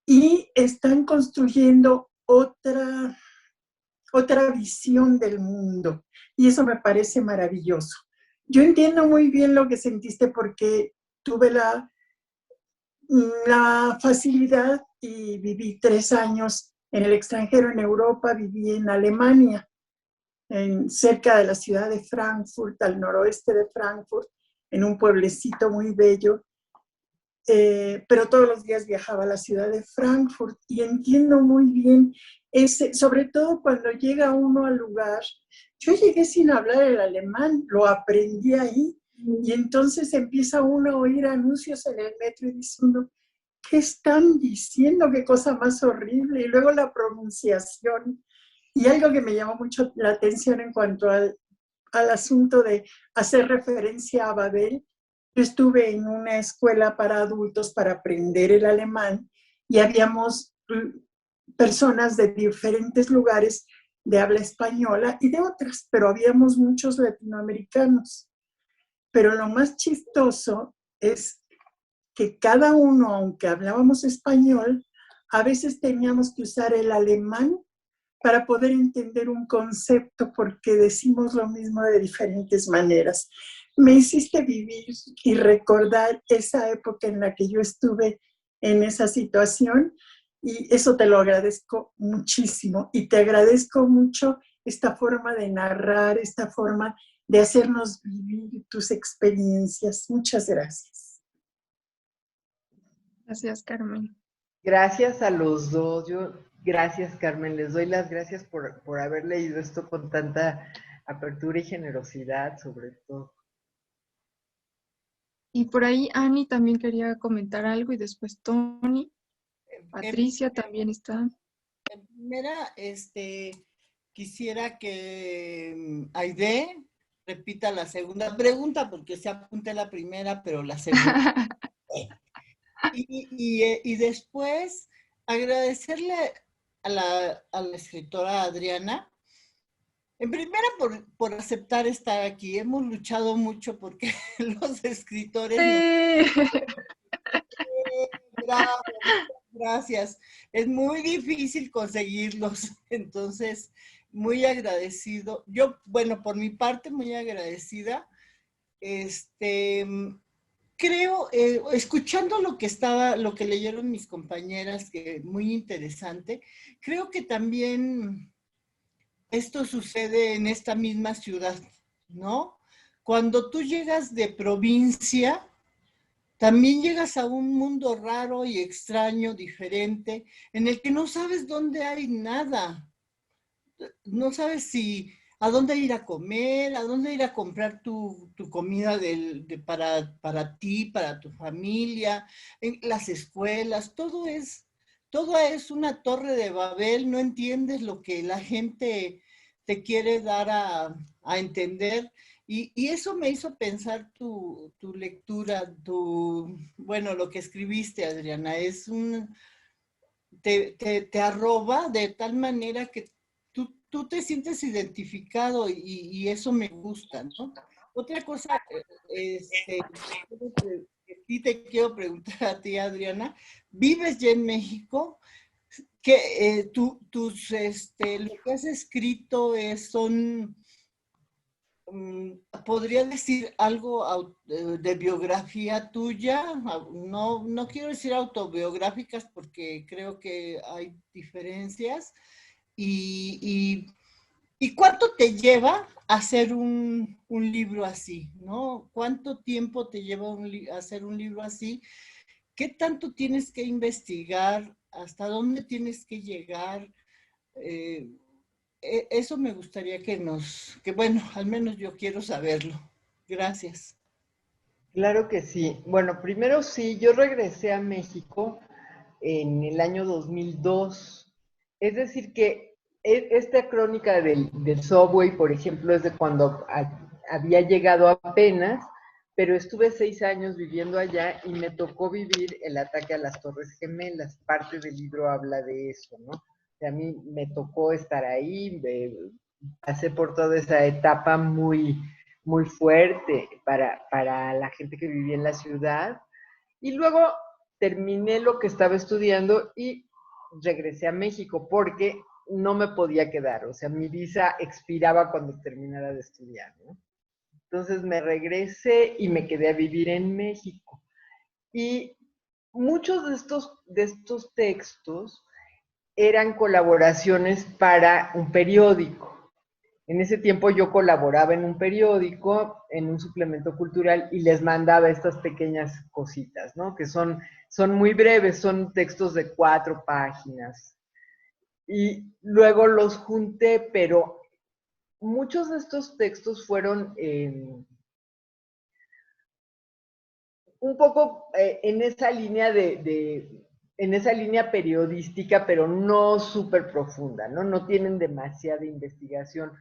y están construyendo otra visión del mundo y eso me parece maravilloso. Yo entiendo muy bien lo que sentiste porque tuve la facilidad y viví 3 años en el extranjero, en Europa, viví en Alemania, cerca de la ciudad de Frankfurt, al noroeste de Frankfurt, en un pueblecito muy bello, pero todos los días viajaba a la ciudad de Frankfurt y entiendo muy bien sobre todo cuando llega uno al lugar. Yo llegué sin hablar el alemán, lo aprendí ahí y entonces empieza uno a oír anuncios en el metro y dice uno, ¿qué están diciendo? Qué cosa más horrible. Y luego la pronunciación. Y algo que me llamó mucho la atención en cuanto al asunto de hacer referencia a Babel. Yo estuve en una escuela para adultos para aprender el alemán y habíamos personas de diferentes lugares de habla española y de otras, pero habíamos muchos latinoamericanos. Pero lo más chistoso es que cada uno, aunque hablábamos español, a veces teníamos que usar el alemán para poder entender un concepto porque decimos lo mismo de diferentes maneras. Me hiciste vivir y recordar esa época en la que yo estuve en esa situación y eso te lo agradezco muchísimo y te agradezco mucho esta forma de narrar, esta forma de hacernos vivir tus experiencias. Muchas gracias. Gracias, Carmen. Gracias a los dos. Gracias, Carmen. Les doy las gracias por haber leído esto con tanta apertura y generosidad, sobre todo. Y por ahí Ani también quería comentar algo y después Tony. Patricia también está. En primera, quisiera que Aide repita la segunda pregunta, porque se apunte la primera, pero la segunda. Y después agradecerle a la escritora Adriana, en primera por aceptar estar aquí. Hemos luchado mucho porque los escritores... Sí. Bravo, gracias. Es muy difícil conseguirlos, entonces muy agradecido. Yo, bueno, por mi parte, muy agradecida. Creo, escuchando lo que leyeron mis compañeras, que muy interesante, creo que también esto sucede en esta misma ciudad, ¿no? Cuando tú llegas de provincia, también llegas a un mundo raro y extraño, diferente, en el que no sabes dónde hay nada. No sabes a dónde ir a comer, a dónde ir a comprar tu comida para ti, para tu familia, en las escuelas, todo es una torre de Babel, no entiendes lo que la gente te quiere dar a entender. Y eso me hizo pensar tu lectura, bueno, lo que escribiste, Adriana, te arroba de tal manera que tú te sientes identificado y eso me gusta, ¿no? Otra cosa, que sí te quiero preguntar a ti, Adriana, ¿vives ya en México? Que lo que has escrito son... ¿Podría decir algo de biografía tuya? No quiero decir autobiográficas porque creo que hay diferencias. Y ¿Y cuánto te lleva hacer un libro así, ¿no? ¿Cuánto tiempo te lleva hacer un libro así? ¿Qué tanto tienes que investigar? ¿Hasta dónde tienes que llegar? Eso me gustaría que bueno, al menos yo quiero saberlo. Gracias. Claro que sí. Bueno, primero sí, yo regresé a México en el año 2002. Es decir, que esta crónica del subway, por ejemplo, es de cuando había llegado apenas, pero estuve 6 años viviendo allá y me tocó vivir el ataque a las Torres Gemelas. Parte del libro habla de eso, ¿no? A mí me tocó estar ahí, pasé por toda esa etapa muy fuerte para la gente que vivía en la ciudad. Y luego terminé lo que estaba estudiando y regresé a México porque no me podía quedar, o sea, mi visa expiraba cuando terminara de estudiar, ¿no? Entonces me regresé y me quedé a vivir en México. Y muchos de estos textos eran colaboraciones para un periódico. En ese tiempo yo colaboraba en un periódico, en un suplemento cultural, y les mandaba estas pequeñas cositas, ¿no? Que son muy breves, son textos de 4 páginas. Y luego los junté, pero muchos de estos textos fueron un poco en esa línea en esa línea periodística, pero no súper profunda, ¿no? No tienen demasiada investigación.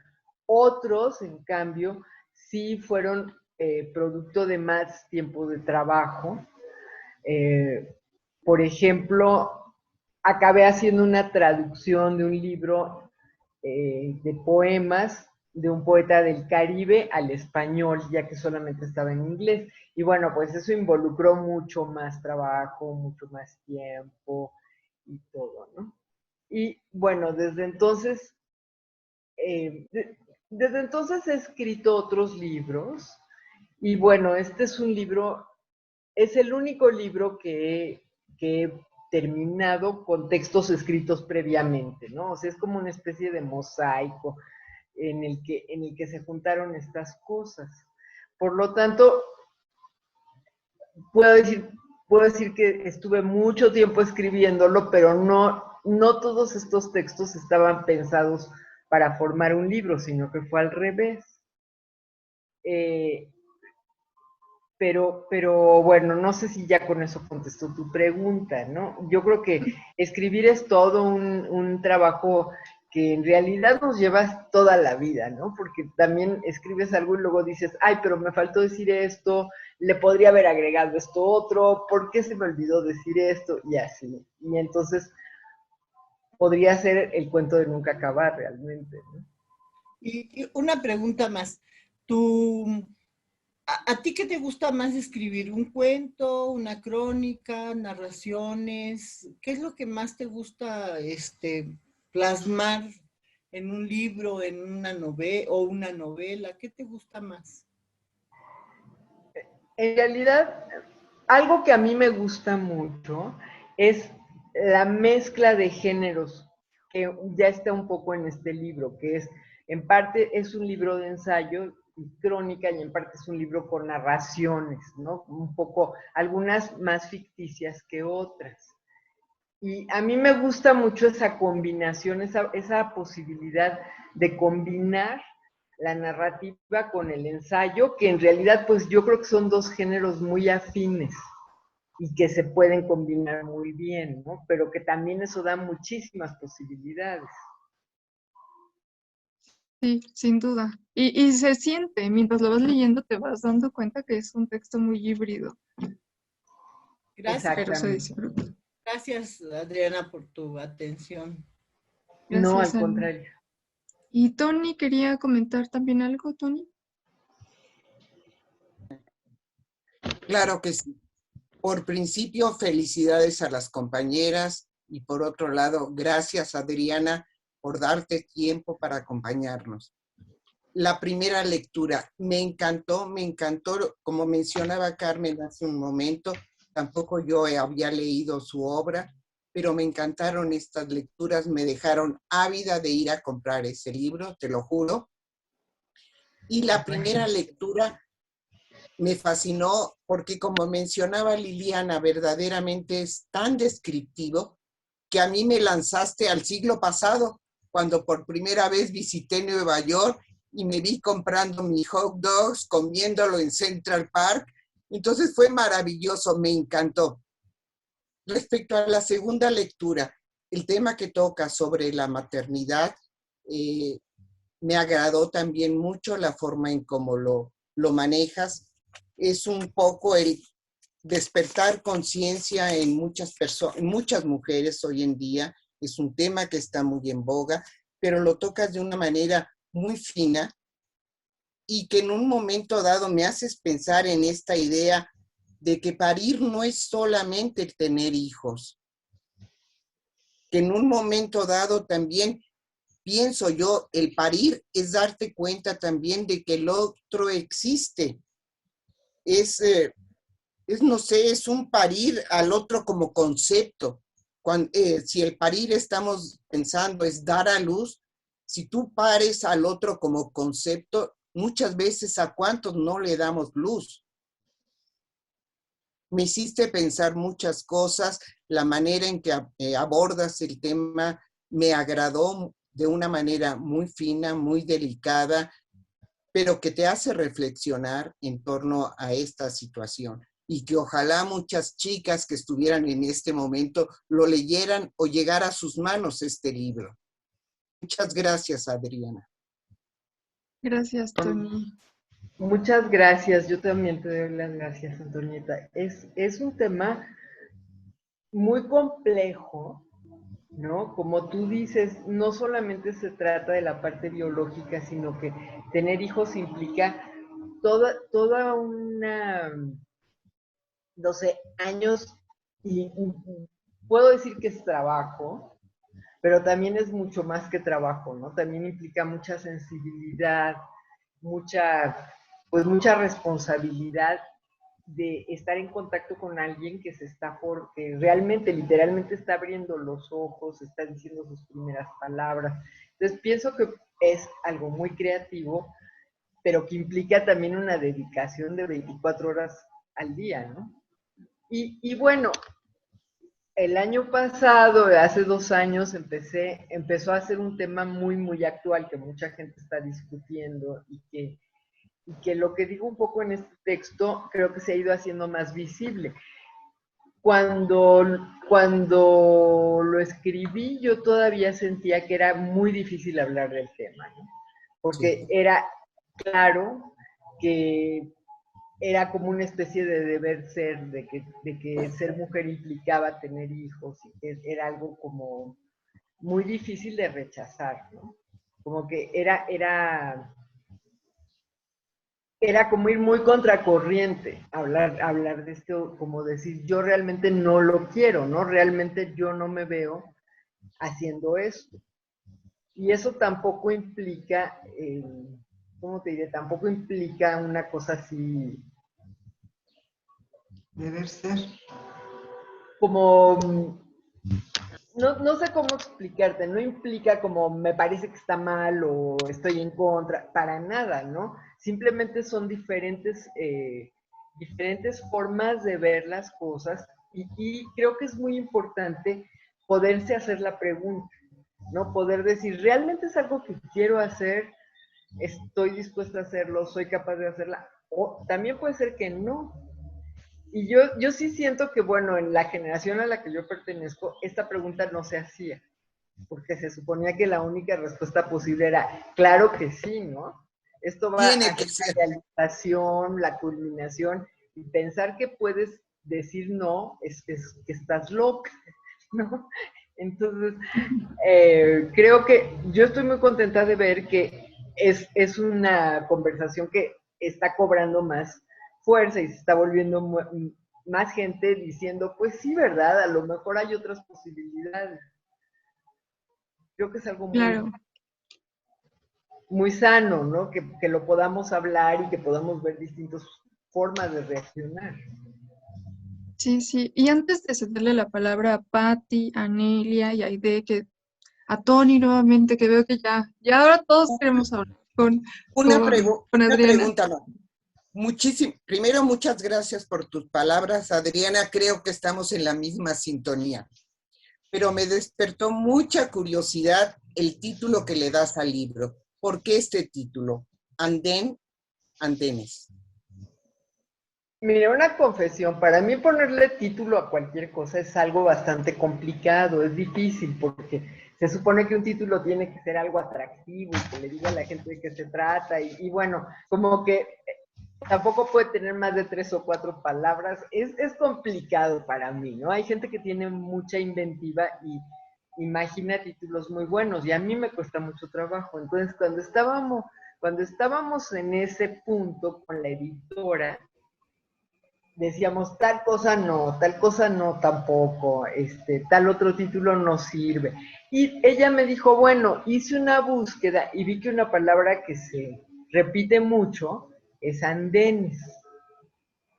Otros, en cambio, sí fueron producto de más tiempo de trabajo. Por ejemplo, acabé haciendo una traducción de un libro de poemas de un poeta del Caribe al español, ya que solamente estaba en inglés. Y bueno, pues eso involucró mucho más trabajo, mucho más tiempo y todo, ¿no? Y bueno, desde entonces he escrito otros libros y bueno, este es un libro, es el único libro que he terminado con textos escritos previamente, ¿no? O sea, es como una especie de mosaico en el que se juntaron estas cosas. Por lo tanto, puedo decir que estuve mucho tiempo escribiéndolo, pero no todos estos textos estaban pensados para formar un libro, sino que fue al revés. Pero bueno, no sé si ya con eso contestó tu pregunta, ¿no? Yo creo que escribir es todo un trabajo que en realidad nos lleva toda la vida, ¿no? Porque también escribes algo y luego dices, ay, pero me faltó decir esto, le podría haber agregado esto otro, ¿por qué se me olvidó decir esto? Y así. Y entonces podría ser el cuento de nunca acabar realmente, ¿no? Y una pregunta más. ¿A ti qué te gusta más escribir? ¿Un cuento, una crónica, narraciones? ¿Qué es lo que más te gusta plasmar en un libro, en una novela? ¿Qué te gusta más? En realidad, algo que a mí me gusta mucho es la mezcla de géneros que ya está un poco en este libro, que es, en parte es un libro de ensayo y crónica y en parte es un libro con narraciones, ¿no? Un poco, algunas más ficticias que otras. Y a mí me gusta mucho esa combinación, esa posibilidad de combinar la narrativa con el ensayo, que en realidad pues yo creo que son dos géneros muy afines y que se pueden combinar muy bien, ¿no? Pero que también eso da muchísimas posibilidades. Sí, sin duda. Y se siente, mientras lo vas leyendo te vas dando cuenta que es un texto muy híbrido, Gracias. pero se disfruta. Gracias, Adriana, por tu atención. No, Gracias, al Ana. contrario. Y Tony quería comentar también algo, Tony. Claro que sí. Por principio, felicidades a las compañeras y por otro lado, gracias Adriana por darte tiempo para acompañarnos. La primera lectura me encantó, como mencionaba Carmen hace un momento, tampoco yo había leído su obra, pero me encantaron estas lecturas, me dejaron ávida de ir a comprar ese libro, te lo juro. Y la primera lectura me fascinó porque, como mencionaba Liliana, verdaderamente es tan descriptivo que a mí me lanzaste al siglo pasado, cuando por primera vez visité Nueva York y me vi comprando mi hot dogs, comiéndolo en Central Park. Entonces fue maravilloso, me encantó. Respecto a la segunda lectura, el tema que toca sobre la maternidad, me agradó también mucho la forma en cómo lo manejas. Es un poco el despertar conciencia en muchas personas, en muchas mujeres hoy en día. Es un tema que está muy en boga, pero lo tocas de una manera muy fina y que en un momento dado me haces pensar en esta idea de que parir no es solamente el tener hijos, que en un momento dado también, pienso yo, el parir es darte cuenta también de que el otro existe. No sé, es un parir al otro como concepto. Si el parir estamos pensando es dar a luz, si tú pares al otro como concepto, muchas veces a cuántos no le damos luz. Me hiciste pensar muchas cosas, la manera en que abordas el tema me agradó de una manera muy fina, muy delicada, pero que te hace reflexionar en torno a esta situación. Y que ojalá muchas chicas que estuvieran en este momento lo leyeran o llegara a sus manos este libro. Muchas gracias, Adriana. Gracias, Tony. Muchas gracias. Yo también te doy las gracias, Antonieta. Es un tema muy complejo, ¿no? Como tú dices, no solamente se trata de la parte biológica, sino que tener hijos implica toda una, no sé, años, y puedo decir que es trabajo, pero también es mucho más que trabajo, ¿no? También implica mucha sensibilidad, pues mucha responsabilidad de estar en contacto con alguien que realmente, literalmente está abriendo los ojos, está diciendo sus primeras palabras. Entonces pienso que es algo muy creativo, pero que implica también una dedicación de 24 horas al día, ¿no? Y bueno, el año pasado, hace 2 años, empezó a ser un tema muy, muy actual que mucha gente está discutiendo y que lo que digo un poco en este texto creo que se ha ido haciendo más visible. Cuando lo escribí, yo todavía sentía que era muy difícil hablar del tema, ¿no? Porque era claro que era como una especie de deber ser, de que ser mujer implicaba tener hijos, y que era algo como muy difícil de rechazar, ¿no? Como que era como ir muy contracorriente, hablar de esto, como decir, yo realmente no lo quiero, ¿no? Realmente yo no me veo haciendo esto. Y eso tampoco implica, ¿cómo te diré? Tampoco implica una cosa así. Deber ser. Como, no sé cómo explicarte, no implica como me parece que está mal o estoy en contra, para nada, ¿no? Simplemente son diferentes formas de ver las cosas y creo que es muy importante poderse hacer la pregunta, ¿no? Poder decir, ¿realmente es algo que quiero hacer? ¿Estoy dispuesta a hacerlo? ¿Soy capaz de hacerla? O también puede ser que no. Y yo sí siento que, bueno, en la generación a la que yo pertenezco, esta pregunta no se hacía, porque se suponía que la única respuesta posible era, claro que sí, ¿no? Esto va a Tiene que ser ser. la realización, la culminación, y pensar que puedes decir no es que estás loca, ¿no? Entonces, creo que yo estoy muy contenta de ver que es una conversación que está cobrando más fuerza y se está volviendo más gente diciendo, pues sí, ¿verdad? A lo mejor hay otras posibilidades. Creo que es algo Claro. muy sano, ¿no? Que lo podamos hablar y que podamos ver distintas formas de reaccionar. Sí, sí. Y antes de cederle la palabra a Patti, a Nelia y a Aide, que a Tony nuevamente, que veo que ya ahora todos queremos hablar con Una Adriana. pregunta, no. Primero, muchas gracias por tus palabras, Adriana. Creo que estamos en la misma sintonía. Pero me despertó mucha curiosidad el título que le das al libro. ¿Por qué este título? Andén, andenes. Mira, una confesión, para mí ponerle título a cualquier cosa es algo bastante complicado, es difícil porque se supone que un título tiene que ser algo atractivo, que le diga a la gente de qué se trata y bueno, como que tampoco puede tener más de 3 o 4 palabras, es complicado para mí, ¿no? Hay gente que tiene mucha inventiva y imagina títulos muy buenos y a mí me cuesta mucho trabajo, entonces cuando estábamos en ese punto con la editora, decíamos tal cosa no tampoco, tal otro título no sirve. Y ella me dijo, bueno, hice una búsqueda y vi que una palabra que se repite mucho es andenes.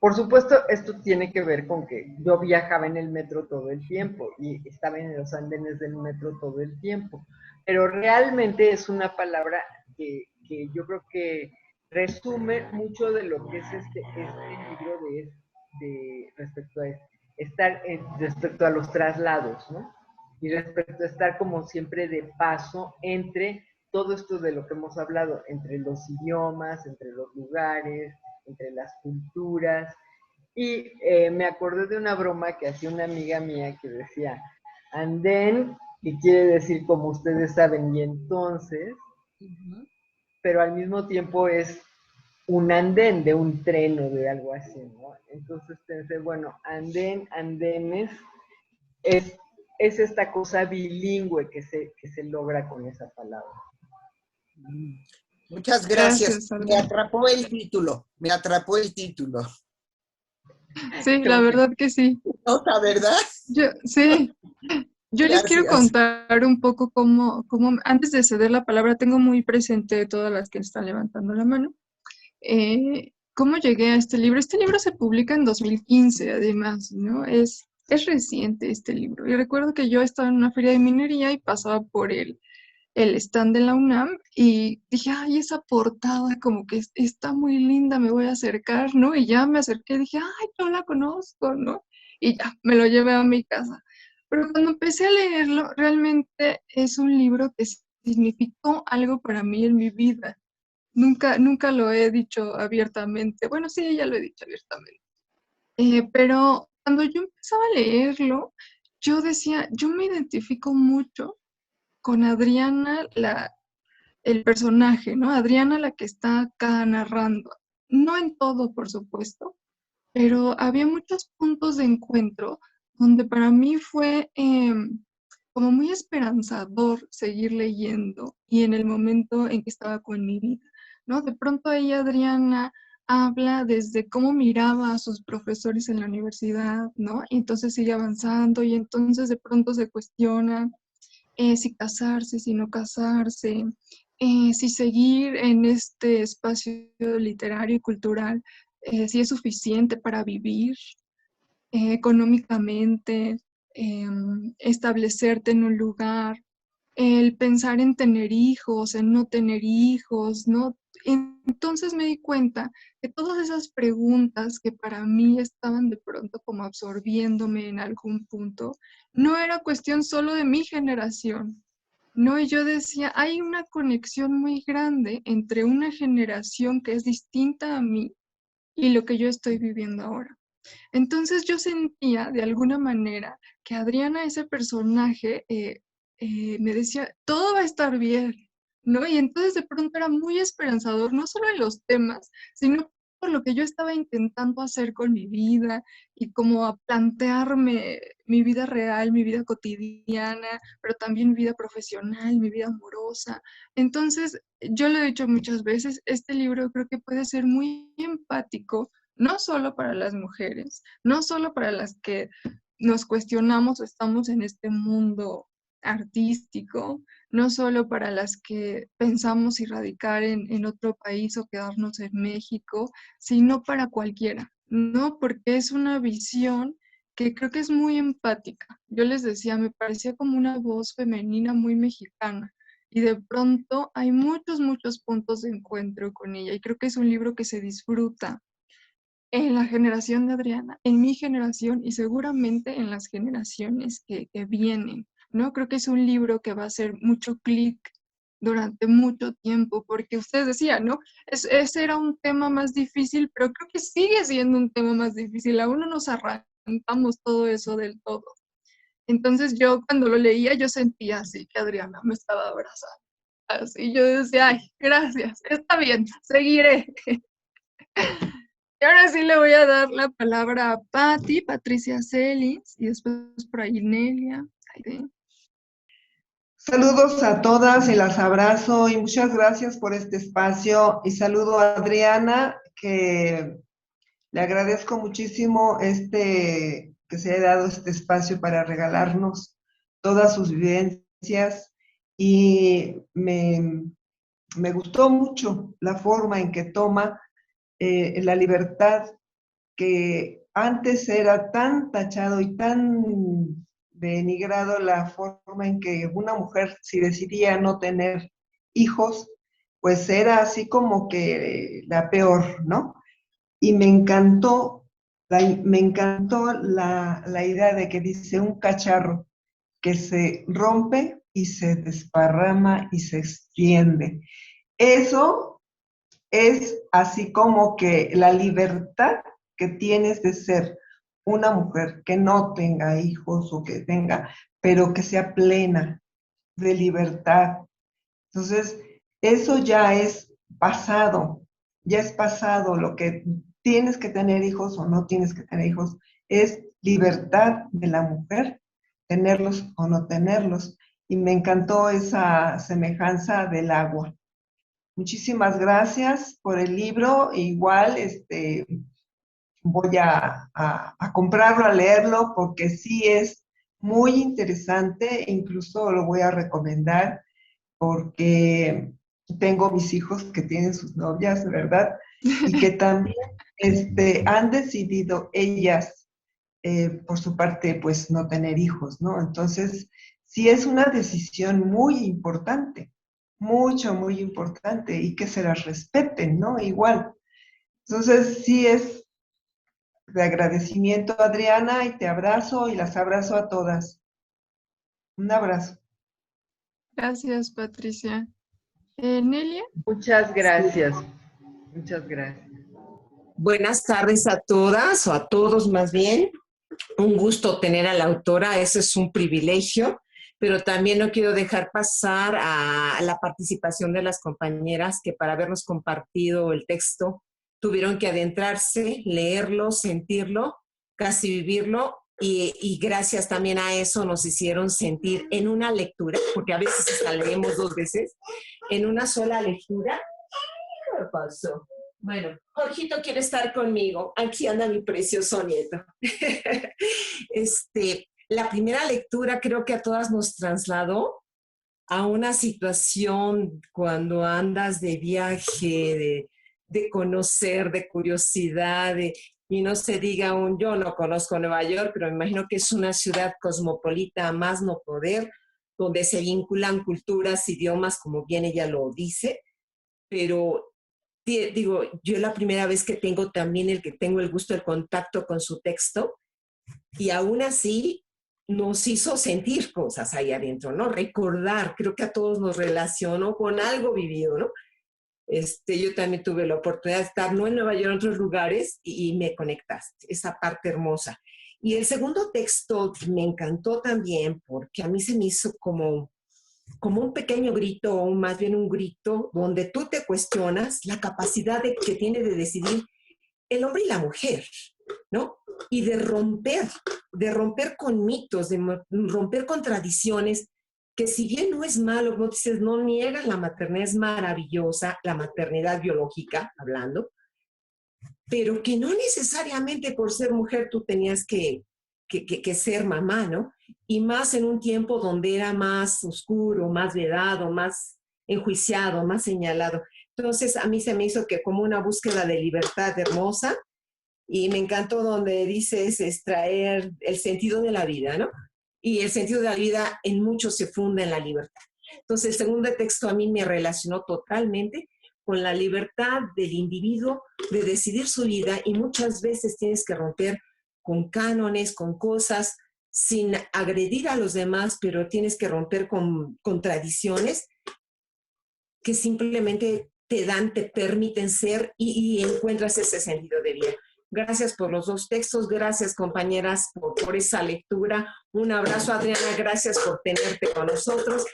Por supuesto, esto tiene que ver con que yo viajaba en el metro todo el tiempo y estaba en los andenes del metro todo el tiempo. Pero realmente es una palabra que yo creo que resume mucho de lo que es este libro respecto a los traslados, ¿no? Y respecto a estar como siempre de paso entre todo esto de lo que hemos hablado, entre los idiomas, entre los lugares, entre las culturas. Y me acordé de una broma que hacía una amiga mía que decía, andén, que quiere decir como ustedes saben, y entonces, pero al mismo tiempo es un andén de un tren o de algo así, ¿no? Entonces pensé, bueno, andén, andenes, es esta cosa bilingüe que se logra con esa palabra. Muchas gracias. Gracias, Me Adriana. atrapó el título, me atrapó el título. Sí, la verdad que sí. ¿Nota, verdad? Sí. Yo les quiero Gracias. contar un poco cómo, antes de ceder la palabra, tengo muy presente todas las que están levantando la mano. ¿Cómo llegué a este libro? Este libro se publica en 2015, además, ¿no? Es reciente este libro. Y recuerdo que yo estaba en una feria de minería y pasaba por el stand de la UNAM y dije, ay, esa portada como que está muy linda, me voy a acercar, ¿no? Y ya me acerqué y dije, ay, yo la conozco, ¿no? Y ya, me lo llevé a mi casa. Pero cuando empecé a leerlo, realmente es un libro que significó algo para mí en mi vida. Nunca lo he dicho abiertamente. Bueno, sí, ya lo he dicho abiertamente. Pero cuando yo empezaba a leerlo, yo decía, yo me identifico mucho con Adriana, el personaje, ¿no? Adriana, la que está acá narrando. No en todo, por supuesto, pero había muchos puntos de encuentro donde para mí fue como muy esperanzador seguir leyendo y en el momento en que estaba con mi vida, ¿no? De pronto ahí Adriana habla desde cómo miraba a sus profesores en la universidad, ¿no? Y entonces sigue avanzando y entonces de pronto se cuestiona si casarse, si no casarse, si seguir en este espacio literario y cultural, si es suficiente para vivir económicamente, establecerte en un lugar, el pensar en tener hijos, en no tener hijos, ¿no? Entonces me di cuenta que todas esas preguntas que para mí estaban de pronto como absorbiéndome en algún punto, no era cuestión solo de mi generación, ¿no? Y yo decía, hay una conexión muy grande entre una generación que es distinta a mí y lo que yo estoy viviendo ahora. Entonces yo sentía de alguna manera que Adriana, ese personaje, me decía, todo va a estar bien, ¿no? Y entonces de pronto era muy esperanzador, no solo en los temas, sino por lo que yo estaba intentando hacer con mi vida y como a plantearme mi vida real, mi vida cotidiana, pero también mi vida profesional, mi vida amorosa. Entonces, yo lo he dicho muchas veces, este libro creo que puede ser muy empático, no solo para las mujeres, no solo para las que nos cuestionamos o estamos en este mundo artístico, no solo para las que pensamos y radicar en otro país o quedarnos en México, sino para cualquiera, ¿no? Porque es una visión que creo que es muy empática. Yo les decía, me parecía como una voz femenina muy mexicana. Y de pronto hay muchos, muchos puntos de encuentro con ella. Y creo que es un libro que se disfruta en la generación de Adriana, en mi generación y seguramente en las generaciones que vienen, ¿no? Creo que es un libro que va a hacer mucho clic durante mucho tiempo, porque ustedes decían, ¿no? Ese era un tema más difícil, pero creo que sigue siendo un tema más difícil. Aún no nos arrancamos todo eso del todo. Entonces yo cuando lo leía, yo sentía así que Adriana me estaba abrazando. Así yo decía, ay, gracias, está bien, seguiré. Y ahora sí le voy a dar la palabra a Patricia Celis, y después por ahí Nelia. Aide. Saludos a todas y las abrazo y muchas gracias por este espacio. Y saludo a Adriana, que le agradezco muchísimo que se haya dado este espacio para regalarnos todas sus vivencias. Y me gustó mucho la forma en que toma la libertad que antes era tan tachado y tan denigrado, la forma en que una mujer, si decidía no tener hijos, pues era así como que la peor, ¿no? Y me encantó la idea de que dice un cacharro que se rompe y se desparrama y se extiende. Eso es así como que la libertad que tienes de ser una mujer que no tenga hijos o que tenga, pero que sea plena de libertad. Entonces, eso ya es pasado, lo que tienes que tener hijos o no tienes que tener hijos, es libertad de la mujer, tenerlos o no tenerlos. Y me encantó esa semejanza del agua. Muchísimas gracias por el libro. Igual, voy a comprarlo, a leerlo, porque sí es muy interesante. Incluso lo voy a recomendar porque tengo mis hijos que tienen sus novias, ¿verdad? Y que también han decidido ellas, por su parte, pues no tener hijos, ¿no? Entonces, sí es una decisión muy importante, mucho, muy importante, y que se las respeten, ¿no? Igual. Entonces, sí es de agradecimiento, Adriana, y te abrazo y las abrazo a todas. Un abrazo. Gracias, Patricia. Nelia. Muchas gracias. Muchas gracias. Buenas tardes a todas, o a todos más bien. Un gusto tener a la autora, eso es un privilegio, pero también no quiero dejar pasar a la participación de las compañeras que para habernos compartido el texto tuvieron que adentrarse, leerlo, sentirlo, casi vivirlo, y gracias también a eso nos hicieron sentir en una lectura, porque a veces hasta leemos 2 veces, en una sola lectura. ¿Qué pasó? Bueno, Jorgito quiere estar conmigo. Aquí anda mi precioso nieto. La primera lectura creo que a todas nos trasladó a una situación cuando andas de viaje, de conocer, de curiosidad, y no se diga aún, yo no conozco Nueva York, pero me imagino que es una ciudad cosmopolita a más no poder, donde se vinculan culturas, idiomas, como bien ella lo dice, pero digo, yo la primera vez que tengo también tengo el gusto del contacto con su texto, y aún así nos hizo sentir cosas ahí adentro, ¿no? Recordar, creo que a todos nos relacionó con algo vivido, ¿no? Yo también tuve la oportunidad de estar, no en Nueva York, en otros lugares, y me conectaste, esa parte hermosa. Y el segundo texto me encantó también, porque a mí se me hizo como un pequeño grito, o más bien un grito, donde tú te cuestionas la capacidad que tiene de decidir el hombre y la mujer, ¿no? Y de romper con mitos, de romper con tradiciones, que si bien no es malo, como dices, no niegas la maternidad, es maravillosa, la maternidad biológica, hablando, pero que no necesariamente por ser mujer tú tenías que ser mamá, ¿no? Y más en un tiempo donde era más oscuro, más vedado, más enjuiciado, más señalado. Entonces a mí se me hizo que como una búsqueda de libertad hermosa, y me encantó donde dices extraer el sentido de la vida, ¿no? Y el sentido de la vida en mucho se funda en la libertad. Entonces, el segundo texto a mí me relacionó totalmente con la libertad del individuo de decidir su vida, y muchas veces tienes que romper con cánones, con cosas, sin agredir a los demás, pero tienes que romper con tradiciones que simplemente te permiten ser y encuentras ese sentido de vida. Gracias por los dos textos, gracias compañeras por esa lectura. Un abrazo, Adriana, gracias por tenerte con nosotros.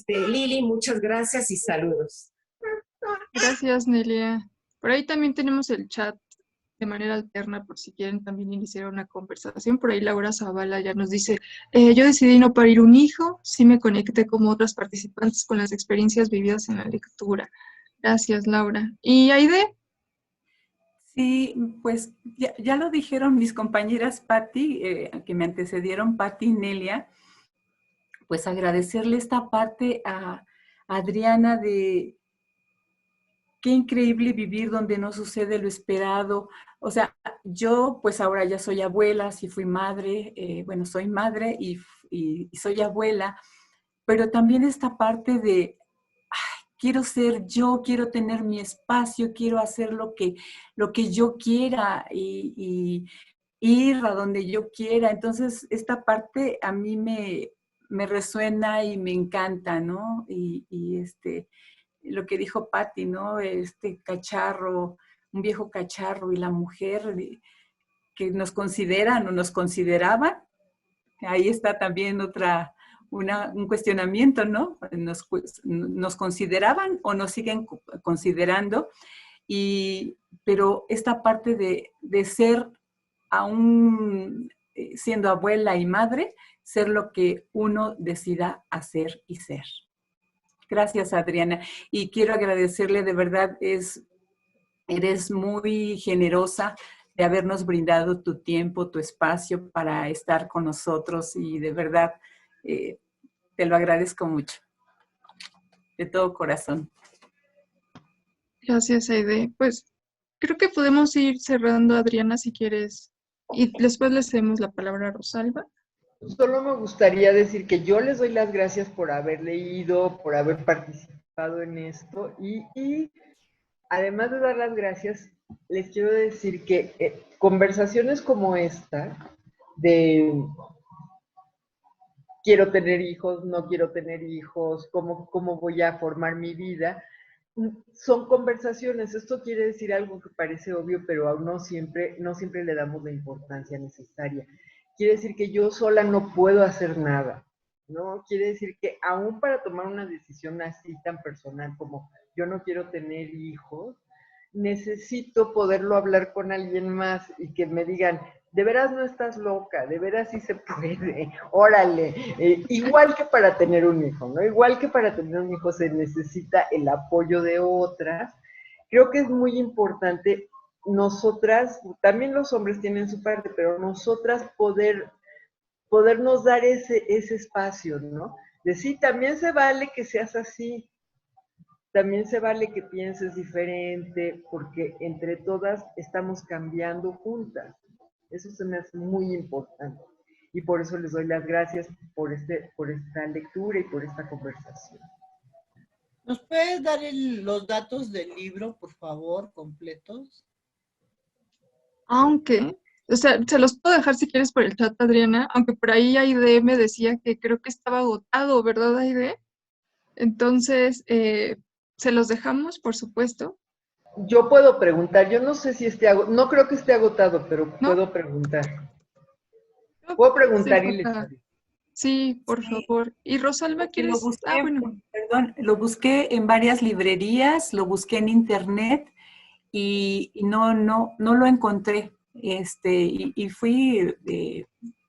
Lili, muchas gracias y saludos. Gracias, Nelia. Por ahí también tenemos el chat de manera alterna, por si quieren también iniciar una conversación. Por ahí Laura Zavala ya nos dice, yo decidí no parir un hijo, sí me conecté como otras participantes con las experiencias vividas en la lectura. Gracias, Laura. ¿Y Aide? Sí, pues ya lo dijeron mis compañeras Patti, que me antecedieron, Patti y Nelia, pues agradecerle esta parte a Adriana de qué increíble vivir donde no sucede lo esperado. O sea, yo pues ahora ya soy abuela, sí fui madre, bueno, soy madre y soy abuela, pero también esta parte de quiero ser yo, quiero tener mi espacio, quiero hacer lo que yo quiera y ir a donde yo quiera. Entonces, esta parte a mí me resuena y me encanta, ¿no? Lo que dijo Patti, ¿no? Este cacharro, un viejo cacharro y la mujer que nos consideran o nos consideraban. Ahí está también un cuestionamiento, ¿no? Nos consideraban o nos siguen considerando, pero esta parte de ser, aún siendo abuela y madre, ser lo que uno decida hacer y ser. Gracias, Adriana. Y quiero agradecerle, de verdad, eres muy generosa de habernos brindado tu tiempo, tu espacio para estar con nosotros y de verdad te lo agradezco mucho, de todo corazón. Gracias, Aide. Pues creo que podemos ir cerrando, Adriana, si quieres, y después le cedemos la palabra a Rosalba. Solo me gustaría decir que yo les doy las gracias por haber leído, por haber participado en esto y además de dar las gracias, les quiero decir que conversaciones como esta, de quiero tener hijos, no quiero tener hijos, cómo voy a formar mi vida, son conversaciones. Esto quiere decir algo que parece obvio, pero aún no siempre le damos la importancia necesaria. Quiere decir que yo sola no puedo hacer nada, ¿no? Quiere decir que aún para tomar una decisión así tan personal como yo no quiero tener hijos, necesito poderlo hablar con alguien más y que me digan, de veras no estás loca, de veras sí se puede, órale. Igual que para tener un hijo, ¿no? Igual que para tener un hijo se necesita el apoyo de otras. Creo que es muy importante nosotras, también los hombres tienen su parte, pero nosotras podernos dar ese espacio, ¿no? De sí, también se vale que seas así, también se vale que pienses diferente, porque entre todas estamos cambiando juntas. Eso se me hace muy importante. Y por eso les doy las gracias por esta lectura y por esta conversación. ¿Nos puedes dar los datos del libro, por favor, completos? Aunque, o sea, se los puedo dejar si quieres por el chat, Adriana, aunque por ahí Aide me decía que creo que estaba agotado, ¿verdad, Aide? Entonces, se los dejamos, por supuesto. Yo puedo preguntar, yo no sé si no creo que esté agotado, pero ¿no? Puedo preguntar. Puedo preguntar y les digo. Sí, por favor. Y Rosalba, ¿quieres? Perdón, lo busqué en varias librerías, lo busqué en internet y no lo encontré. Y fui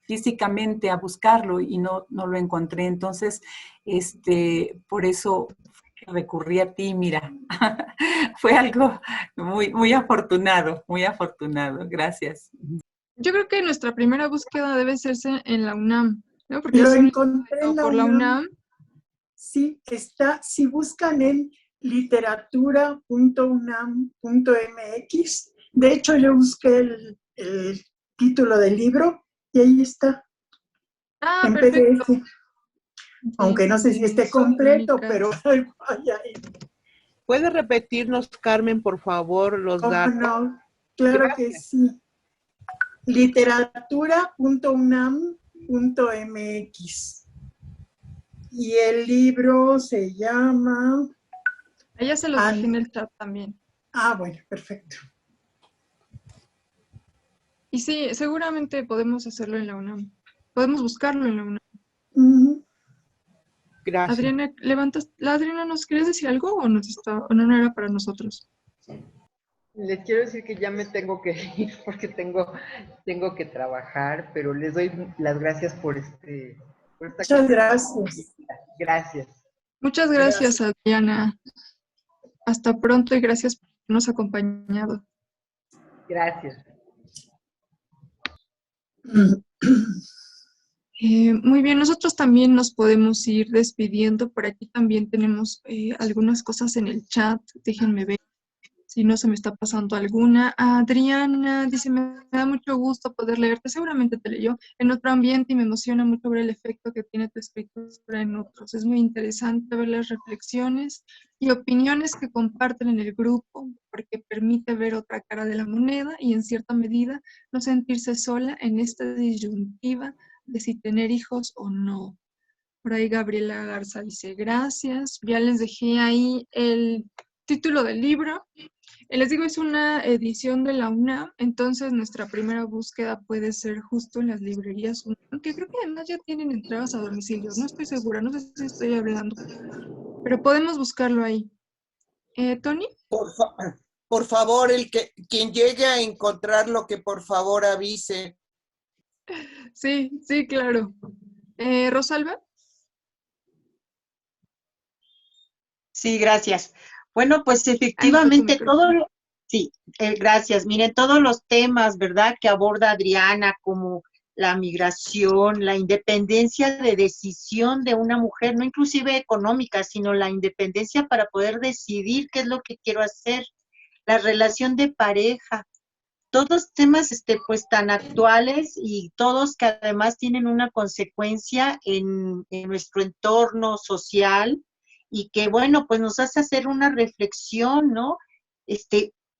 físicamente a buscarlo y no lo encontré. Entonces, por eso recurrí a ti, mira. Fue algo muy, muy afortunado, muy afortunado. Gracias. Yo creo que nuestra primera búsqueda debe hacerse en la UNAM, ¿no? Porque lo encontré en por la UNAM. Sí, está, si buscan en literatura.unam.mx, De hecho, yo busqué el título del libro y ahí está, en Perfecto. PDF. Aunque no sé si esté completo, pero algo hay ahí. ¿Puede repetirnos, Carmen, por favor, los datos? No, claro que sí. literatura.unam.mx. Y el libro se llama... Ella se los dejé en el chat también. Bueno, perfecto. Y sí, seguramente podemos hacerlo en la UNAM. Podemos buscarlo en la UNAM. Gracias. Adriana, Adriana, ¿nos quieres decir algo o no era para nosotros? Les quiero decir que ya me tengo que ir porque tengo que trabajar, pero les doy las gracias por esta Muchas gracias. Gracias. Muchas gracias, Adriana. Hasta pronto y gracias por habernos acompañado. Gracias. Muy bien, nosotros también nos podemos ir despidiendo. Por aquí también tenemos algunas cosas en el chat. Déjenme ver si no se me está pasando alguna. Adriana dice, me da mucho gusto poder leerte. Seguramente te leyó en otro ambiente y me emociona mucho ver el efecto que tiene tu escritura en otros. Es muy interesante ver las reflexiones y opiniones que comparten en el grupo, porque permite ver otra cara de la moneda y en cierta medida no sentirse sola en esta disyuntiva de si tener hijos o no. Por ahí Gabriela Garza dice, gracias. Ya les dejé ahí el título del libro. Les digo, es una edición de la UNAM, entonces nuestra primera búsqueda puede ser justo en las librerías UNAM, que creo que además ya tienen entregas a domicilio, no estoy segura, no sé si estoy hablando, pero podemos buscarlo ahí. ¿Tony? Por favor, quien llegue a encontrarlo, que por favor avise. Sí, claro. ¿Rosalba? Sí, gracias. Bueno, pues efectivamente gracias. Miren, todos los temas, ¿verdad?, que aborda Adriana, como la migración, la independencia de decisión de una mujer, no inclusive económica, sino la independencia para poder decidir qué es lo que quiero hacer, la relación de pareja, todos temas pues tan actuales y todos que además tienen una consecuencia en nuestro entorno social y que, bueno, pues nos hace hacer una reflexión, ¿no?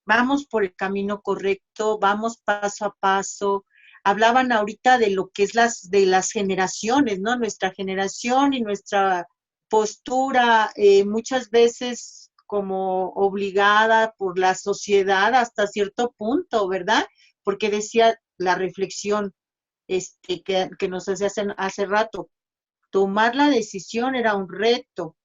Vamos por el camino correcto, vamos paso a paso. Hablaban ahorita de lo que es de las generaciones, ¿no? Nuestra generación y nuestra postura muchas veces como obligada por la sociedad hasta cierto punto, ¿verdad? Porque decía la reflexión que nos hace hace rato, tomar la decisión era un reto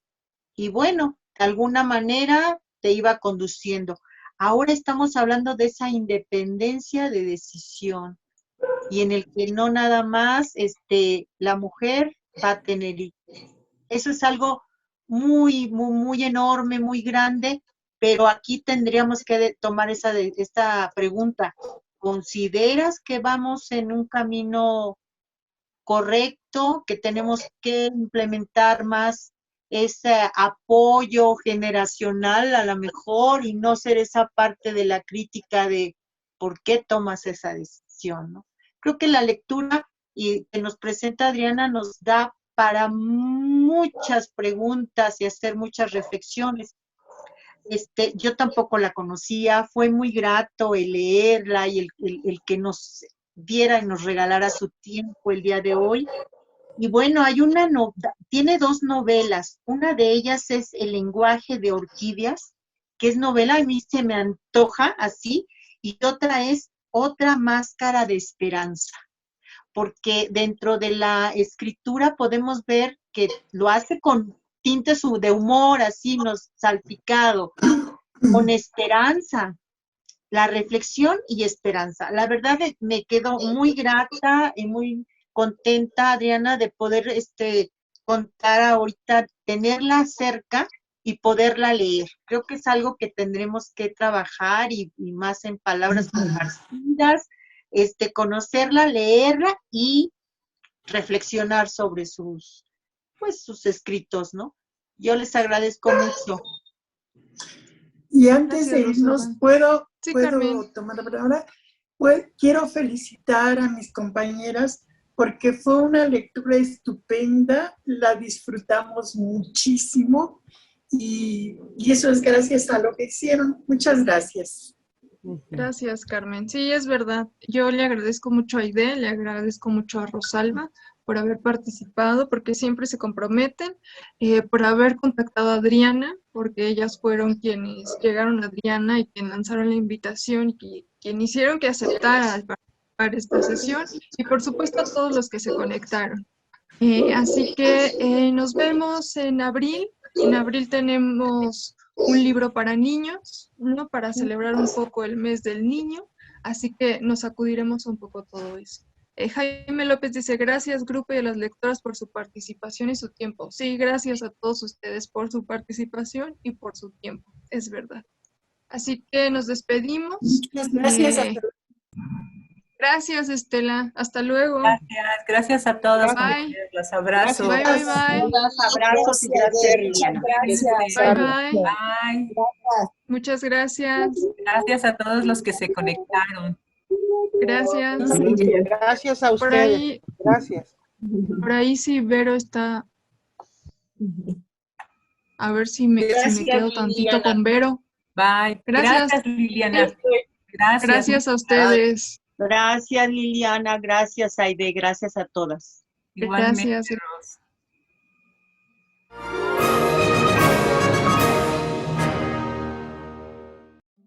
y bueno, de alguna manera te iba conduciendo. Ahora estamos hablando de esa independencia de decisión y en el que no nada más la mujer va a tener hijos. Eso es algo muy, muy, muy enorme, muy grande, pero aquí tendríamos que tomar esta pregunta. ¿Consideras que vamos en un camino correcto, que tenemos que implementar más ese apoyo generacional a lo mejor y no ser esa parte de la crítica de por qué tomas esa decisión, ¿no? Creo que la lectura que nos presenta Adriana nos da para muchas preguntas y hacer muchas reflexiones. Yo tampoco la conocía, fue muy grato el leerla y el que nos diera y nos regalara su tiempo el día de hoy. Y bueno, tiene dos novelas, una de ellas es El lenguaje de orquídeas, que es novela, a mí se me antoja así, y otra es Otra máscara de esperanza, porque dentro de la escritura podemos ver que lo hace con tintes de humor, así, salpicado, con esperanza, la reflexión y esperanza. La verdad me quedo muy grata y muy contenta, Adriana, de poder contar ahorita, tenerla cerca y poderla leer. Creo que es algo que tendremos que trabajar y más en palabras compartidas, conocerla, leerla y reflexionar sobre sus escritos, ¿no? Yo les agradezco mucho. Y antes de irnos, ¿puedo Sí, ¿Puedo Carmen. tomar la palabra? Pues quiero felicitar a mis compañeras porque fue una lectura estupenda, la disfrutamos muchísimo y eso es gracias a lo que hicieron. Muchas gracias. Gracias, Carmen. Sí, es verdad. Yo le agradezco mucho a Aide, le agradezco mucho a Rosalba por haber participado, porque siempre se comprometen, por haber contactado a Adriana, porque ellas fueron quienes llegaron a Adriana y quien lanzaron la invitación y quien hicieron que aceptara al participar esta sesión, y por supuesto a todos los que se conectaron. Así que nos vemos en abril. En abril tenemos un libro para niños, ¿no? Para celebrar un poco el mes del niño, así que nos acudiremos un poco a todo eso. Jaime López dice, gracias grupo y a las lectoras por su participación y su tiempo. Sí, gracias a todos ustedes por su participación y por su tiempo, es verdad. Así que nos despedimos. Muchas gracias. Gracias, Estela. Hasta luego. Gracias a todas. Bye. Los abrazos. Bye, bye, bye. Abrazos y gracias, Liliana. Bye, bye. Bye. Muchas gracias. Gracias a todos los que se conectaron. Gracias. Gracias a Por ustedes. ahí, Gracias. por ahí sí, Vero está. A ver si me quedo tantito con Vero. Bye. Gracias, Liliana. Gracias. Gracias a ustedes. Gracias, Liliana. Gracias, Aide. Gracias a todas. Igualmente, Gracias. Ros.